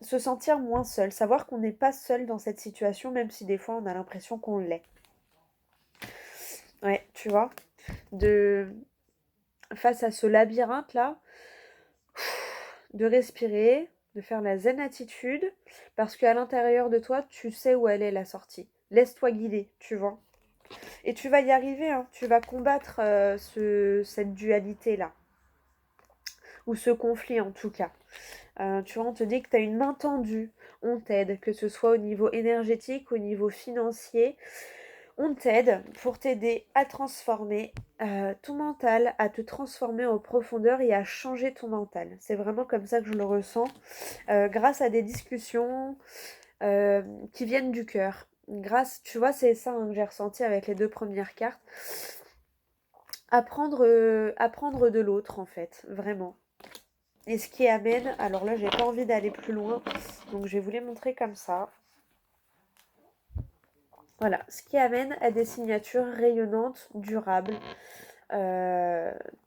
Se sentir moins seul, savoir qu'on n'est pas seul dans cette situation, même si des fois on a l'impression qu'on l'est. Ouais, tu vois, de face à ce labyrinthe-là, de respirer, de faire la zen attitude, parce qu'à l'intérieur de toi, tu sais où elle est la sortie. Laisse-toi guider, tu vois. Et tu vas y arriver, hein. Tu vas combattre cette dualité-là, ou ce conflit en tout cas. Tu vois, on te dit que tu as une main tendue, on t'aide, que ce soit au niveau énergétique, au niveau financier, on t'aide pour t'aider à transformer ton mental, à te transformer en profondeur et à changer ton mental. C'est vraiment comme ça que je le ressens, grâce à des discussions qui viennent du cœur. Grâce, tu vois, c'est ça hein, que j'ai ressenti avec les deux premières cartes. Apprendre de l'autre, en fait, vraiment. Et ce qui amène, alors là, j'ai pas envie d'aller plus loin, donc je vais vous les montrer comme ça. Voilà, ce qui amène à des signatures rayonnantes, durables. Tu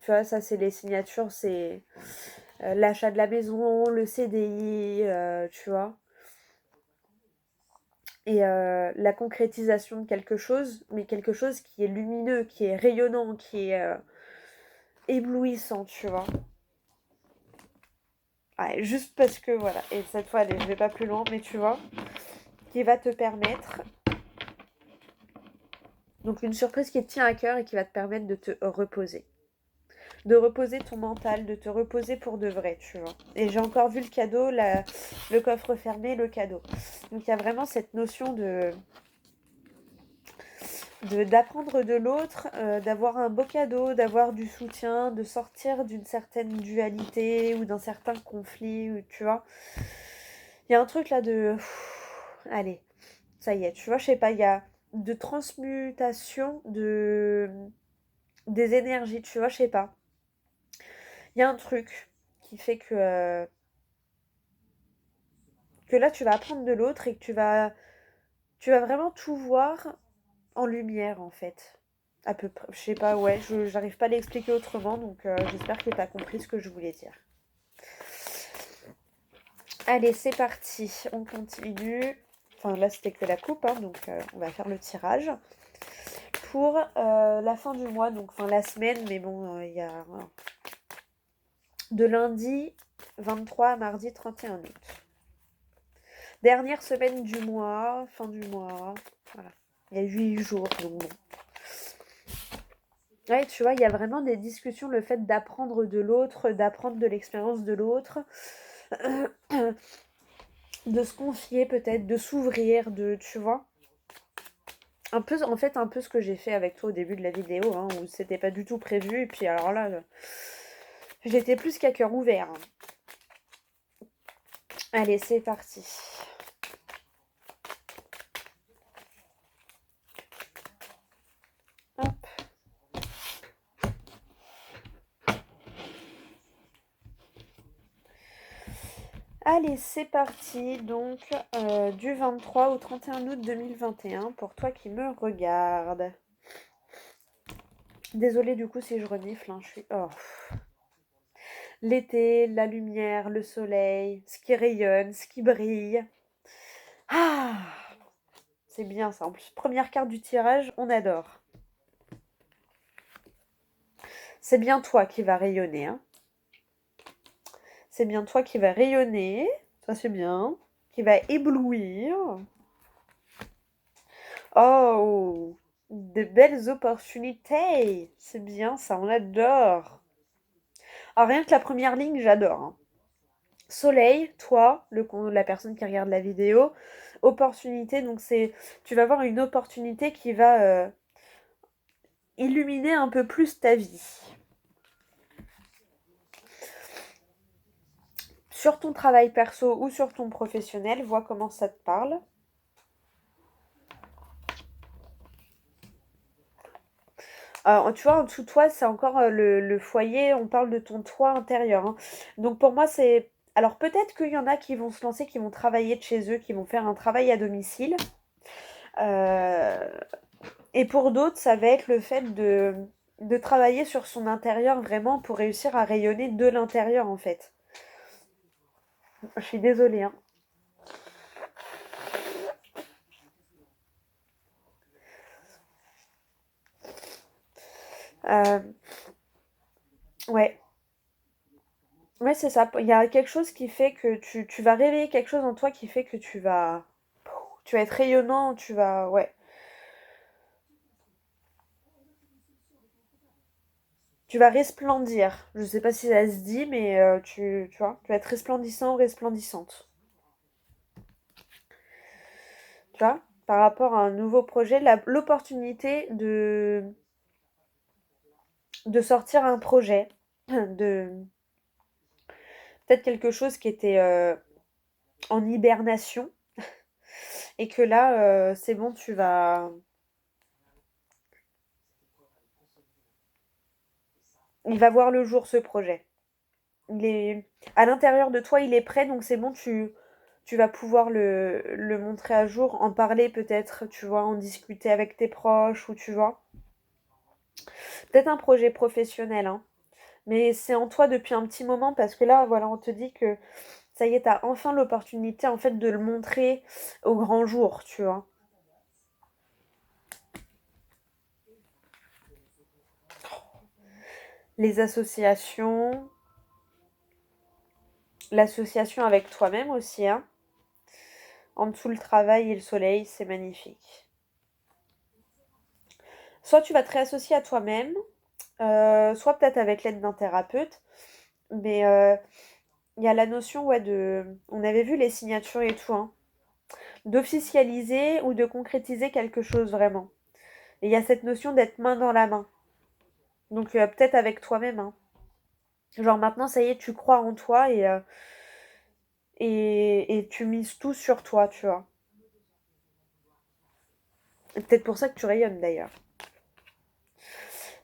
vois, ça, c'est les signatures, c'est l'achat de la maison, le CDI, tu vois. Et la concrétisation de quelque chose, mais quelque chose qui est lumineux, qui est rayonnant, qui est éblouissant, tu vois. Ouais, juste parce que, voilà, et cette fois, allez, je vais pas plus loin, mais tu vois, qui va te permettre, donc une surprise qui te tient à cœur et qui va te permettre de te reposer. De reposer ton mental, de te reposer pour de vrai, tu vois. Et j'ai encore vu le cadeau, le coffre fermé, le cadeau. Donc il y a vraiment cette notion d'apprendre de l'autre, d'avoir un beau cadeau, d'avoir du soutien, de sortir d'une certaine dualité ou d'un certain conflit, tu vois. Il y a un truc là de... allez, ça y est, tu vois, je sais pas, il y a de transmutation des énergies, tu vois, je sais pas. Il y a un truc qui fait que là, tu vas apprendre de l'autre et que tu vas vraiment tout voir en lumière, en fait. À peu près. Je sais pas, ouais, j'arrive pas à l'expliquer autrement, donc j'espère que tu as compris ce que je voulais dire. Allez, c'est parti. On continue. Enfin, là, c'était que la coupe, hein, donc on va faire le tirage. Pour la fin du mois, donc enfin la semaine, mais bon, il y a de lundi 23 à mardi 31 août. Dernière semaine du mois, fin du mois, voilà. Il y a 8 jours, donc bon. Ouais, tu vois, il y a vraiment des discussions, le fait d'apprendre de l'autre, d'apprendre de l'expérience de l'autre, de se confier peut-être, de s'ouvrir, tu vois. Un peu, en fait, un peu ce que j'ai fait avec toi au début de la vidéo, hein, où c'était pas du tout prévu, et puis alors là, j'étais plus qu'à cœur ouvert. Allez, c'est parti. Hop. Allez, c'est parti. Donc, du 23 au 31 août 2021, pour toi qui me regarde. Désolée du coup si je renifle, hein, je suis... Oh. L'été, la lumière, le soleil, ce qui rayonne, ce qui brille. Ah! C'est bien ça. En plus, première carte du tirage, on adore. C'est bien toi qui va rayonner, hein. C'est bien toi qui va rayonner. Ça, c'est bien. Qui va éblouir. Oh, de belles opportunités. C'est bien ça, on adore. Alors, rien que la première ligne, j'adore, hein. Soleil, toi, la personne qui regarde la vidéo. Opportunité, donc tu vas avoir une opportunité qui va illuminer un peu plus ta vie. Sur ton travail perso ou sur ton professionnel, vois comment ça te parle. Tu vois, en dessous de toi, c'est encore le foyer, on parle de ton toit intérieur, hein. Donc pour moi, c'est... Alors peut-être qu'il y en a qui vont se lancer, qui vont travailler de chez eux, qui vont faire un travail à domicile. Euh, Et pour d'autres, ça va être le fait de travailler sur son intérieur vraiment pour réussir à rayonner de l'intérieur en fait. Je suis désolée, hein. Euh, ouais, ouais, c'est ça. Il y a quelque chose qui fait que tu vas réveiller quelque chose en toi qui fait que tu vas être rayonnant, ouais, tu vas resplendir. Je sais pas si ça se dit, mais tu vois, tu vas être resplendissant, resplendissante. Tu vois, par rapport à un nouveau projet, l'opportunité de sortir un projet, de peut-être quelque chose qui était en hibernation et que là, c'est bon, il va voir le jour ce projet. Il est à l'intérieur de toi, il est prêt, donc c'est bon, tu vas pouvoir le montrer à jour, en parler peut-être, tu vois, en discuter avec tes proches ou tu vois. Peut-être un projet professionnel, hein. Mais c'est en toi depuis un petit moment parce que là, voilà, on te dit que ça y est, t'as enfin l'opportunité en fait de le montrer au grand jour, tu vois. Les associations, l'association avec toi-même aussi, hein. En dessous, le travail et le soleil, c'est magnifique. Soit tu vas te réassocier à toi-même, soit peut-être avec l'aide d'un thérapeute, mais il y a la notion, ouais, on avait vu les signatures et tout, hein, d'officialiser ou de concrétiser quelque chose vraiment. Et il y a cette notion d'être main dans la main. Donc peut-être avec toi-même, hein. Genre maintenant, ça y est, tu crois en toi et tu mises tout sur toi, tu vois. Et peut-être pour ça que tu rayonnes d'ailleurs.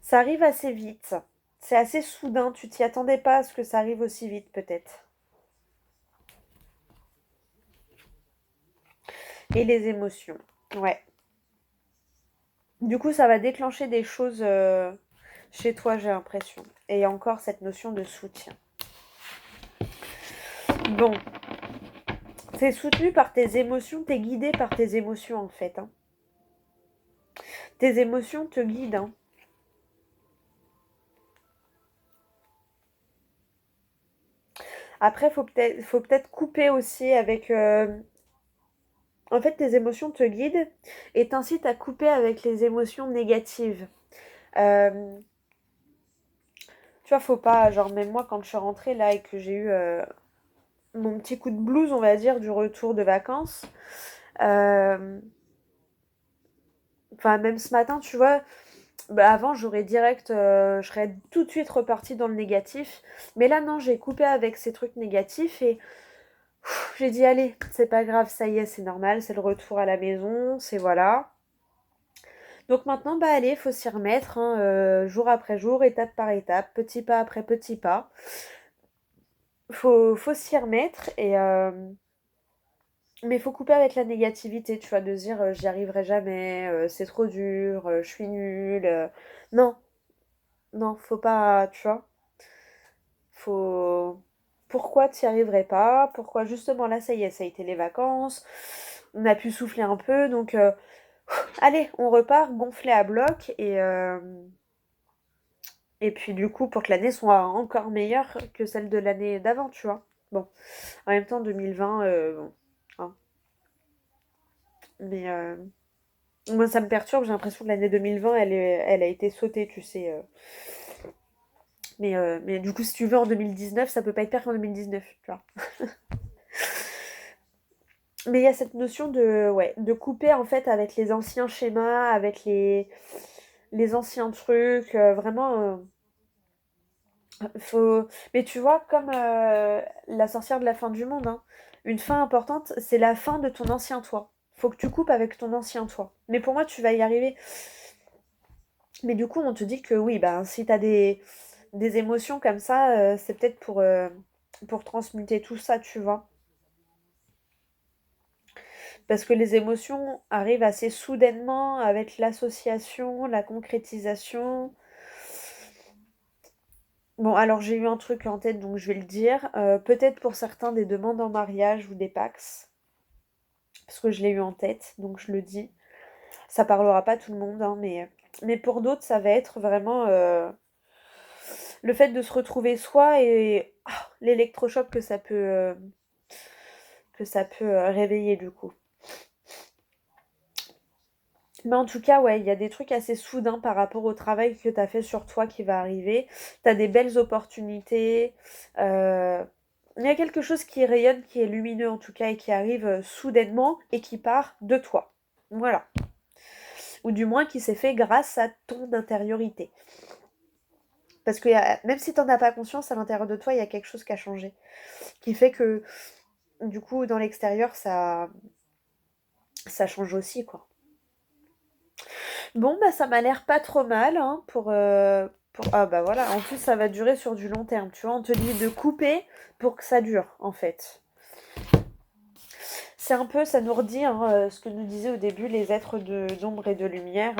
Ça arrive assez vite. C'est assez soudain. Tu t'y attendais pas à ce que ça arrive aussi vite, peut-être. Et les émotions. Ouais. Du coup, ça va déclencher des choses chez toi, j'ai l'impression. Et encore cette notion de soutien. Bon, t'es soutenu par tes émotions, t'es guidé par tes émotions en fait, hein. Tes émotions te guident, hein. Après, faut peut-être couper aussi avec. En fait, tes émotions te guident et t'incitent à couper avec les émotions négatives. Euh, Tu vois, faut pas. Genre, même moi, quand je suis rentrée là et que j'ai eu mon petit coup de blues, on va dire, du retour de vacances. euh, Enfin, même ce matin, tu vois, bah, avant, je serais tout de suite repartie dans le négatif. Mais là, non, j'ai coupé avec ces trucs négatifs et j'ai dit, allez, c'est pas grave, ça y est, c'est normal, c'est le retour à la maison, c'est voilà. Donc maintenant, bah allez, faut s'y remettre, hein, jour après jour, étape par étape, petit pas après petit pas. Faut s'y remettre mais faut couper avec la négativité, tu vois, de se dire j'y arriverai jamais, c'est trop dur, je suis nulle. Non, non, faut pas, tu vois. Faut. Pourquoi tu n'y arriverais pas? Pourquoi justement là, ça y est, ça a été les vacances? on a pu souffler un peu, donc allez, on repart gonflé à bloc et puis du coup pour que l'année soit encore meilleure que celle de l'année d'avant, tu vois. Bon, en même temps 2020, bon, hein. Mais moi ça me perturbe, j'ai l'impression que l'année 2020 elle a été sautée, tu sais. Mais du coup si tu veux en 2019, ça peut pas être pire qu'en 2019, tu vois. Mais il y a cette notion de, ouais, de couper en fait avec les anciens schémas, avec les anciens trucs, vraiment. Faut... Mais tu vois, comme la sorcière de la fin du monde, hein, une fin importante, c'est la fin de ton ancien toi. Faut que tu coupes avec ton ancien toi. Mais pour moi, tu vas y arriver. Mais du coup, on te dit que oui, bah, si t'as des émotions comme ça, c'est peut-être pour transmuter tout ça, tu vois. Parce que les émotions arrivent assez soudainement avec l'association, la concrétisation. Bon, alors j'ai eu un truc en tête, donc je vais le dire. Peut-être pour certains des demandes en mariage ou des pax, parce que je l'ai eu en tête, donc je le dis. Ça parlera pas à tout le monde, hein, mais pour d'autres, ça va être vraiment le fait de se retrouver soi et l'électrochoc que ça peut réveiller du coup. Mais en tout cas, ouais, il y a des trucs assez soudains par rapport au travail que tu as fait sur toi qui va arriver. Tu as des belles opportunités. Il y a quelque chose qui rayonne, qui est lumineux en tout cas, et qui arrive soudainement et qui part de toi. Voilà. Ou du moins qui s'est fait grâce à ton intériorité. Parce que même si tu n'en as pas conscience, à l'intérieur de toi, il y a quelque chose qui a changé. Qui fait que, du coup, dans l'extérieur, ça change aussi, quoi. Bon, bah ça m'a l'air pas trop mal, hein, Ah bah voilà, en plus ça va durer sur du long terme, tu vois, on te dit de couper pour que ça dure, en fait. C'est un peu, ça nous redit hein, ce que nous disaient au début les êtres d'ombre et de lumière.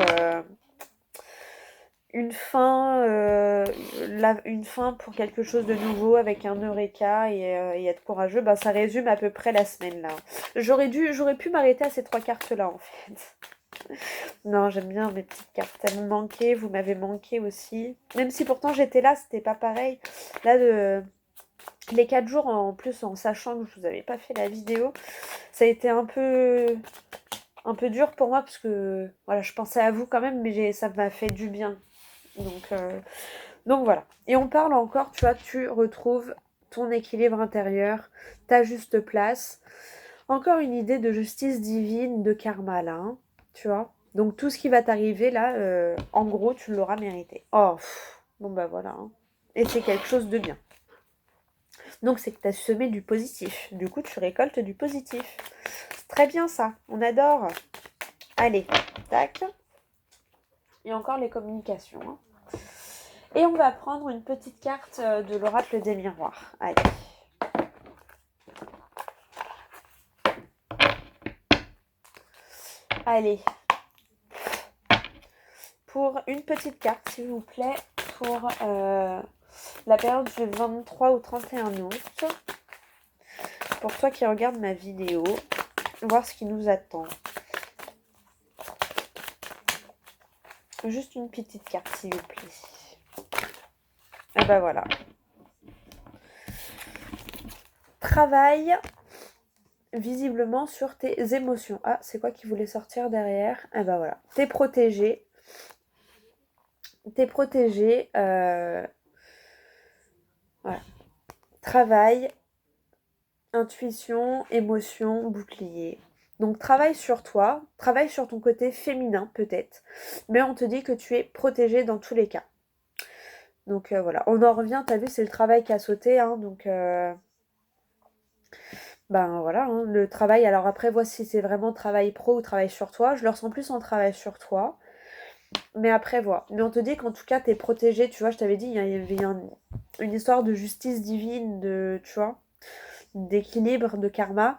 Une fin, une fin pour quelque chose de nouveau avec un eureka et être courageux, bah ça résume à peu près la semaine là. J'aurais pu m'arrêter à ces trois cartes là en fait. Non, j'aime bien mes petites cartes. Elles m'ont manqué, vous m'avez manqué aussi. Même si pourtant j'étais là, c'était pas pareil. Là, les 4 jours en plus, en sachant que je vous avais pas fait la vidéo, ça a été un peu dur pour moi parce que voilà, je pensais à vous quand même, mais ça m'a fait du bien. Donc voilà. Et on parle encore, tu vois, tu retrouves ton équilibre intérieur, ta juste place. Encore une idée de justice divine, de karma là, hein, tu vois. Donc tout ce qui va t'arriver là, en gros, tu l'auras mérité. Oh, bon bah voilà, hein. Et c'est quelque chose de bien. Donc c'est que tu as semé du positif. Du coup, tu récoltes du positif. C'est très bien ça, on adore. Allez, tac. Et encore les communications, hein. Et on va prendre une petite carte de l'oracle des miroirs. Allez. Allez. Pour une petite carte, s'il vous plaît, pour la période du 23 au 31 août. Pour toi qui regardes ma vidéo, voir ce qui nous attend. Juste une petite carte, s'il vous plaît. Et ben voilà. Travaille visiblement sur tes émotions. Ah, c'est quoi qui voulait sortir derrière? Et ben voilà. T'es protégé. T'es protégé. Voilà. Travail, intuition, émotion, bouclier. Donc travaille sur toi, travaille sur ton côté féminin peut-être, mais on te dit que tu es protégé dans tous les cas. Donc voilà, on en revient, t'as vu, c'est le travail qui a sauté, hein, donc ben voilà, hein, le travail, alors après, vois si c'est vraiment travail pro ou travail sur toi, je le ressens plus en travail sur toi, mais après, vois. Mais on te dit qu'en tout cas, t'es protégé, tu vois, je t'avais dit, il y avait une histoire de justice divine, tu vois, d'équilibre, de karma.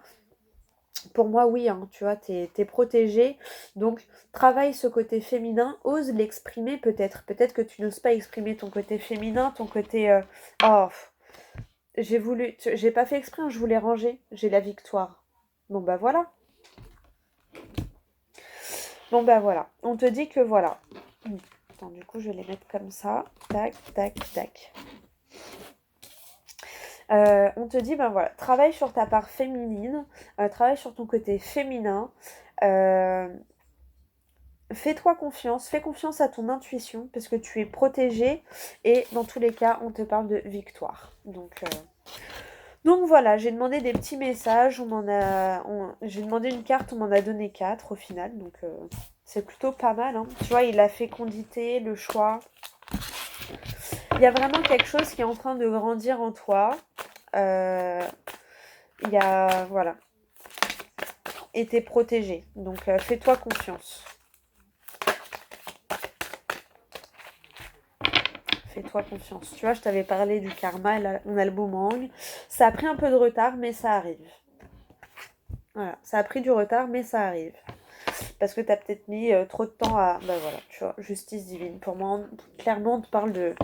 Pour moi, oui, hein, tu vois, t'es protégé. Donc, travaille ce côté féminin, ose l'exprimer peut-être. Peut-être que tu n'oses pas exprimer ton côté féminin, ton côté... Oh, j'ai pas fait exprès, hein, je voulais ranger. J'ai la victoire. Bon, bah voilà. Bon, bah voilà. On te dit que voilà. Attends, du coup, je vais les mettre comme ça. Tac, tac, tac. On te dit, ben voilà, travaille sur ta part féminine, travaille sur ton côté féminin. euh, Fais-toi confiance, fais confiance à ton intuition parce que tu es protégée et dans tous les cas, on te parle de victoire. Donc voilà, j'ai demandé des petits messages, j'ai demandé une carte, on m'en a donné 4 au final, donc c'est plutôt pas mal. Hein. Tu vois, il a fécondité, le choix. Il y a vraiment quelque chose qui est en train de grandir en toi. Euh, il y a, voilà, et t'es protégé, donc fais-toi confiance. Fais-toi confiance. Tu vois, je t'avais parlé du karma, là, on a le boomerang. Ça a pris un peu de retard, mais ça arrive. Voilà, ça a pris du retard, mais ça arrive. Parce que t'as peut-être mis trop de temps à... Bah voilà, tu vois, justice divine. Pour moi, clairement, on te parle de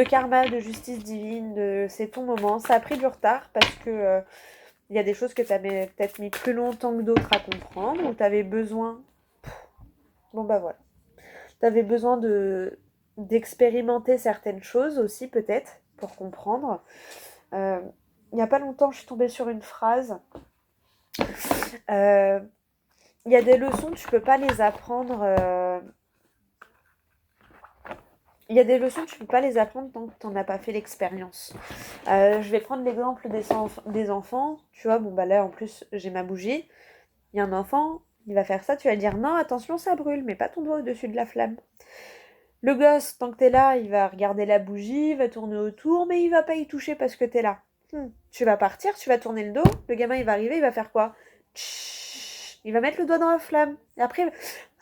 karma, de justice divine, c'est ton moment. Ça a pris du retard parce que il y a des choses que t'avais peut-être mis plus longtemps que d'autres à comprendre, ou t'avais besoin... Bon bah voilà. T'avais besoin d'expérimenter certaines choses aussi, peut-être, pour comprendre. Euh, il n'y a pas longtemps, je suis tombée sur une phrase. Euh, Il y a des leçons, tu peux pas les apprendre. Il y a des leçons, tu peux pas les apprendre tant que tu n'en as pas fait l'expérience. Je vais prendre l'exemple des enfants. Tu vois, bon bah là en plus j'ai ma bougie. Il y a un enfant, il va faire ça, tu vas dire non, attention, ça brûle, mais pas ton doigt au-dessus de la flamme. Le gosse, tant que t'es là, il va regarder la bougie, il va tourner autour, mais il va pas y toucher parce que t'es là. Tu vas partir, tu vas tourner le dos, le gamin il va arriver, il va faire quoi? Tchut, il va mettre le doigt dans la flamme. Et après,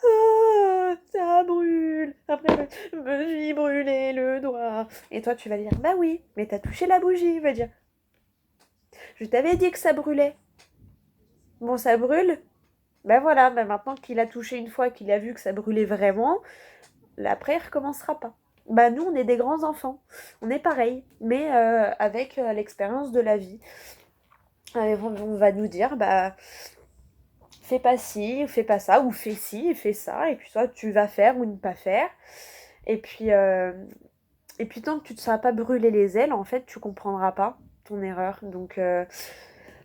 ah, ça brûle. Après, me suis brûlé le doigt. Et toi, tu vas dire, bah oui, mais t'as touché la bougie. Il va dire, je t'avais dit que ça brûlait. Bon, ça brûle. Ben voilà, ben maintenant qu'il a touché une fois, qu'il a vu que ça brûlait vraiment, après, il recommencera pas. Bah nous, on est des grands enfants. On est pareil, mais avec l'expérience de la vie. On va nous dire, bah, fais pas ci, fais pas ça, ou fais ci, fais ça, et puis toi, tu vas faire ou ne pas faire. Et puis, euh, et puis tant que tu ne te seras pas brûlé les ailes, en fait, tu comprendras pas ton erreur.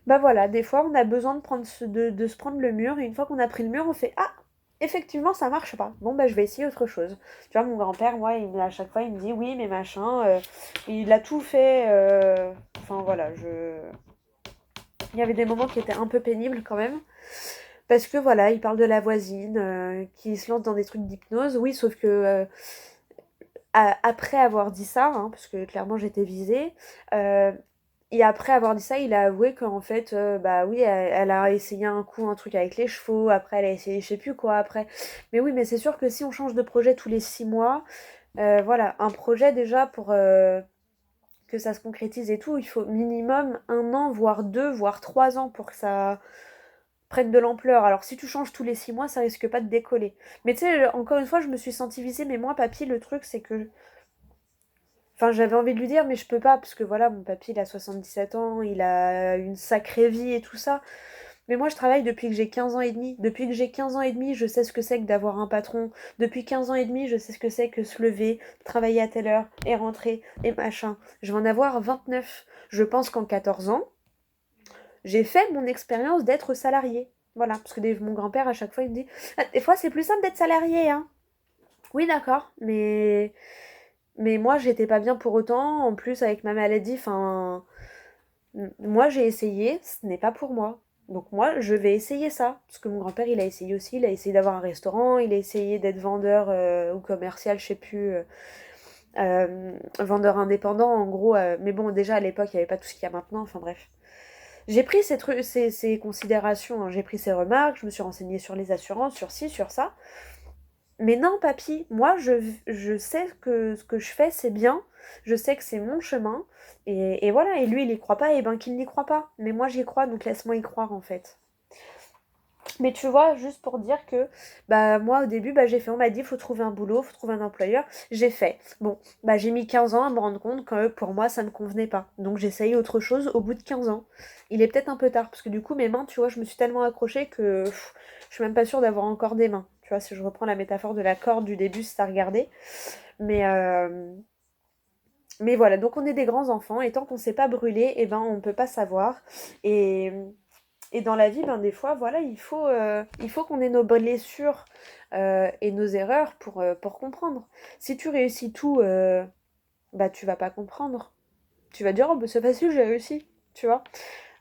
Bah voilà, des fois, on a besoin de se prendre le mur, et une fois qu'on a pris le mur, on fait, ah, effectivement, ça marche pas. Bon, bah, je vais essayer autre chose. Tu vois, mon grand-père, moi, à chaque fois, il me dit, oui, mais machin, il a tout fait. Enfin, voilà, il y avait des moments qui étaient un peu pénibles quand même. Parce que voilà, il parle de la voisine qui se lance dans des trucs d'hypnose. Oui, sauf que après avoir dit ça, hein, parce que clairement j'étais visée, euh, et après avoir dit ça, il a avoué qu'en fait, bah oui, elle a essayé un coup un truc avec les chevaux, après elle a essayé je sais plus quoi après. Mais oui, mais c'est sûr que si on change de projet tous les 6 mois, voilà, un projet déjà pour que ça se concrétise et tout, il faut minimum 1 an, voire 2, voire 3 ans pour que ça prenne de l'ampleur. Alors si tu changes tous les 6 mois, ça risque pas de décoller. Mais tu sais, encore une fois, je me suis sentie visée, mais moi, papy, le truc, c'est que... Enfin, j'avais envie de lui dire, mais je peux pas, parce que voilà, mon papy, il a 77 ans, il a une sacrée vie et tout ça. Mais moi, je travaille depuis que j'ai 15 ans et demi. Depuis que j'ai 15 ans et demi, je sais ce que c'est que d'avoir un patron. Depuis 15 ans et demi, je sais ce que c'est que se lever, travailler à telle heure, et rentrer, et machin. Je vais en avoir 29. Je pense qu'en 14 ans, j'ai fait mon expérience d'être salarié. Voilà, parce que mon grand-père, à chaque fois, il me dit, ah, des fois, c'est plus simple d'être salarié, hein. Oui, d'accord, mais moi, j'étais pas bien pour autant. En plus, avec ma maladie, enfin, moi, j'ai essayé, ce n'est pas pour moi. Donc moi, je vais essayer ça. Parce que mon grand-père, il a essayé aussi. Il a essayé d'avoir un restaurant, il a essayé d'être vendeur ou commercial, je sais plus, vendeur indépendant, en gros. Mais bon, déjà, à l'époque, il n'y avait pas tout ce qu'il y a maintenant. Enfin bref. J'ai pris ces considérations, hein. J'ai pris ces remarques, je me suis renseignée sur les assurances, sur ci, sur ça. Mais non, papy, moi, je sais que ce que je fais, c'est bien. Je sais que c'est mon chemin. Et voilà, et lui, il y croit pas, et ben qu'il n'y croit pas. Mais moi, j'y crois, donc laisse-moi y croire, en fait. Mais tu vois, juste pour dire que bah moi au début bah j'ai fait, on m'a dit faut trouver un boulot, faut trouver un employeur, j'ai fait. Bon, bah j'ai mis 15 ans à me rendre compte que pour moi ça ne convenait pas. Donc j'essaye autre chose au bout de 15 ans. Il est peut-être un peu tard parce que du coup mes mains, tu vois, je me suis tellement accrochée que je suis même pas sûre d'avoir encore des mains. Tu vois, si je reprends la métaphore de la corde du début, si t'as regardé. Mais mais voilà, donc on est des grands enfants et tant qu'on s'est pas brûlé, eh ben on peut pas savoir. Et et dans la vie, ben, des fois, voilà, il faut qu'on ait nos blessures et nos erreurs pour comprendre. Si tu réussis tout, bah tu vas pas comprendre. Tu vas dire, oh, bah, c'est facile, j'ai réussi, tu vois.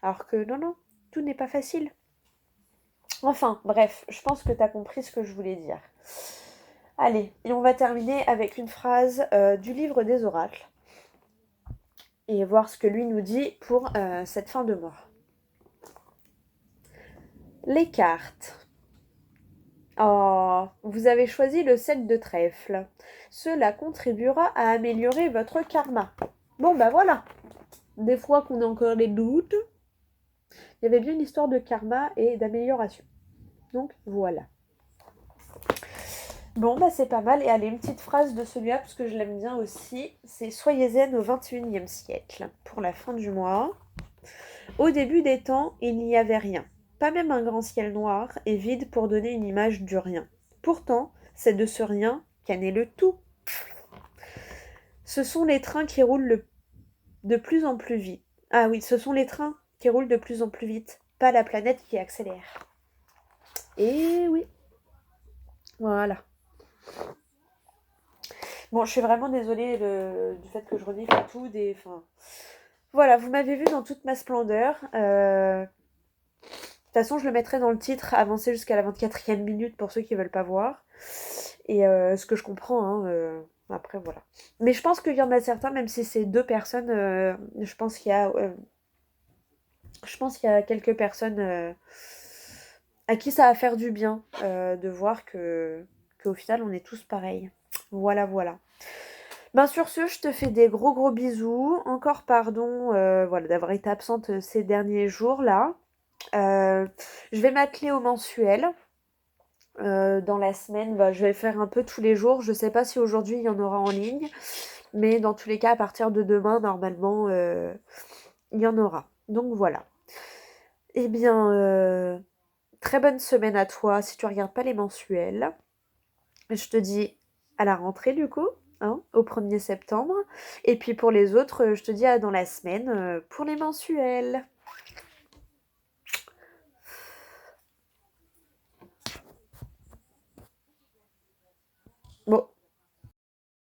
Alors que non, non, tout n'est pas facile. Enfin, bref, je pense que tu as compris ce que je voulais dire. Allez, et on va terminer avec une phrase du livre des oracles et voir ce que lui nous dit pour cette fin de mois. Les cartes. Oh, vous avez choisi le 7 de trèfle. Cela contribuera à améliorer votre karma. Bon, bah voilà. Des fois qu'on a encore des doutes, il y avait bien une histoire de karma et d'amélioration. Donc voilà. Bon, bah c'est pas mal. Et allez, une petite phrase de celui-là, parce que je l'aime bien aussi. C'est Soyez zen au XXIe siècle. Pour la fin du mois. Au début des temps, il n'y avait rien. Pas même un grand ciel noir et vide pour donner une image du rien. Pourtant, c'est de ce rien qu'est né le tout. Ce sont les trains qui roulent de plus en plus vite. Ah oui, ce sont les trains qui roulent de plus en plus vite, pas la planète qui accélère. Et oui, voilà. Bon, je suis vraiment désolée du fait que je redis tout. Enfin, voilà, vous m'avez vu dans toute ma splendeur. De toute façon, je le mettrai dans le titre, avancer jusqu'à la 24e minute pour ceux qui veulent pas voir. Et ce que je comprends, hein, après voilà. Mais je pense qu'il y en a certains, même si c'est deux personnes, je pense qu'il y a quelques personnes à qui ça va faire du bien de voir que qu'au final on est tous pareils. Voilà, voilà. Ben sur ce, je te fais des gros gros bisous. Encore pardon voilà, d'avoir été absente ces derniers jours là. Euh, je vais m'atteler au mensuel. Dans la semaine, bah, je vais le faire un peu tous les jours. Je sais pas si aujourd'hui il y en aura en ligne, mais dans tous les cas, à partir de demain, normalement, il y en aura. Donc voilà. Eh bien, très bonne semaine à toi si tu regardes pas les mensuels. Je te dis à la rentrée du coup, hein, au 1er septembre. Et puis pour les autres, je te dis à dans la semaine pour les mensuels. Bon,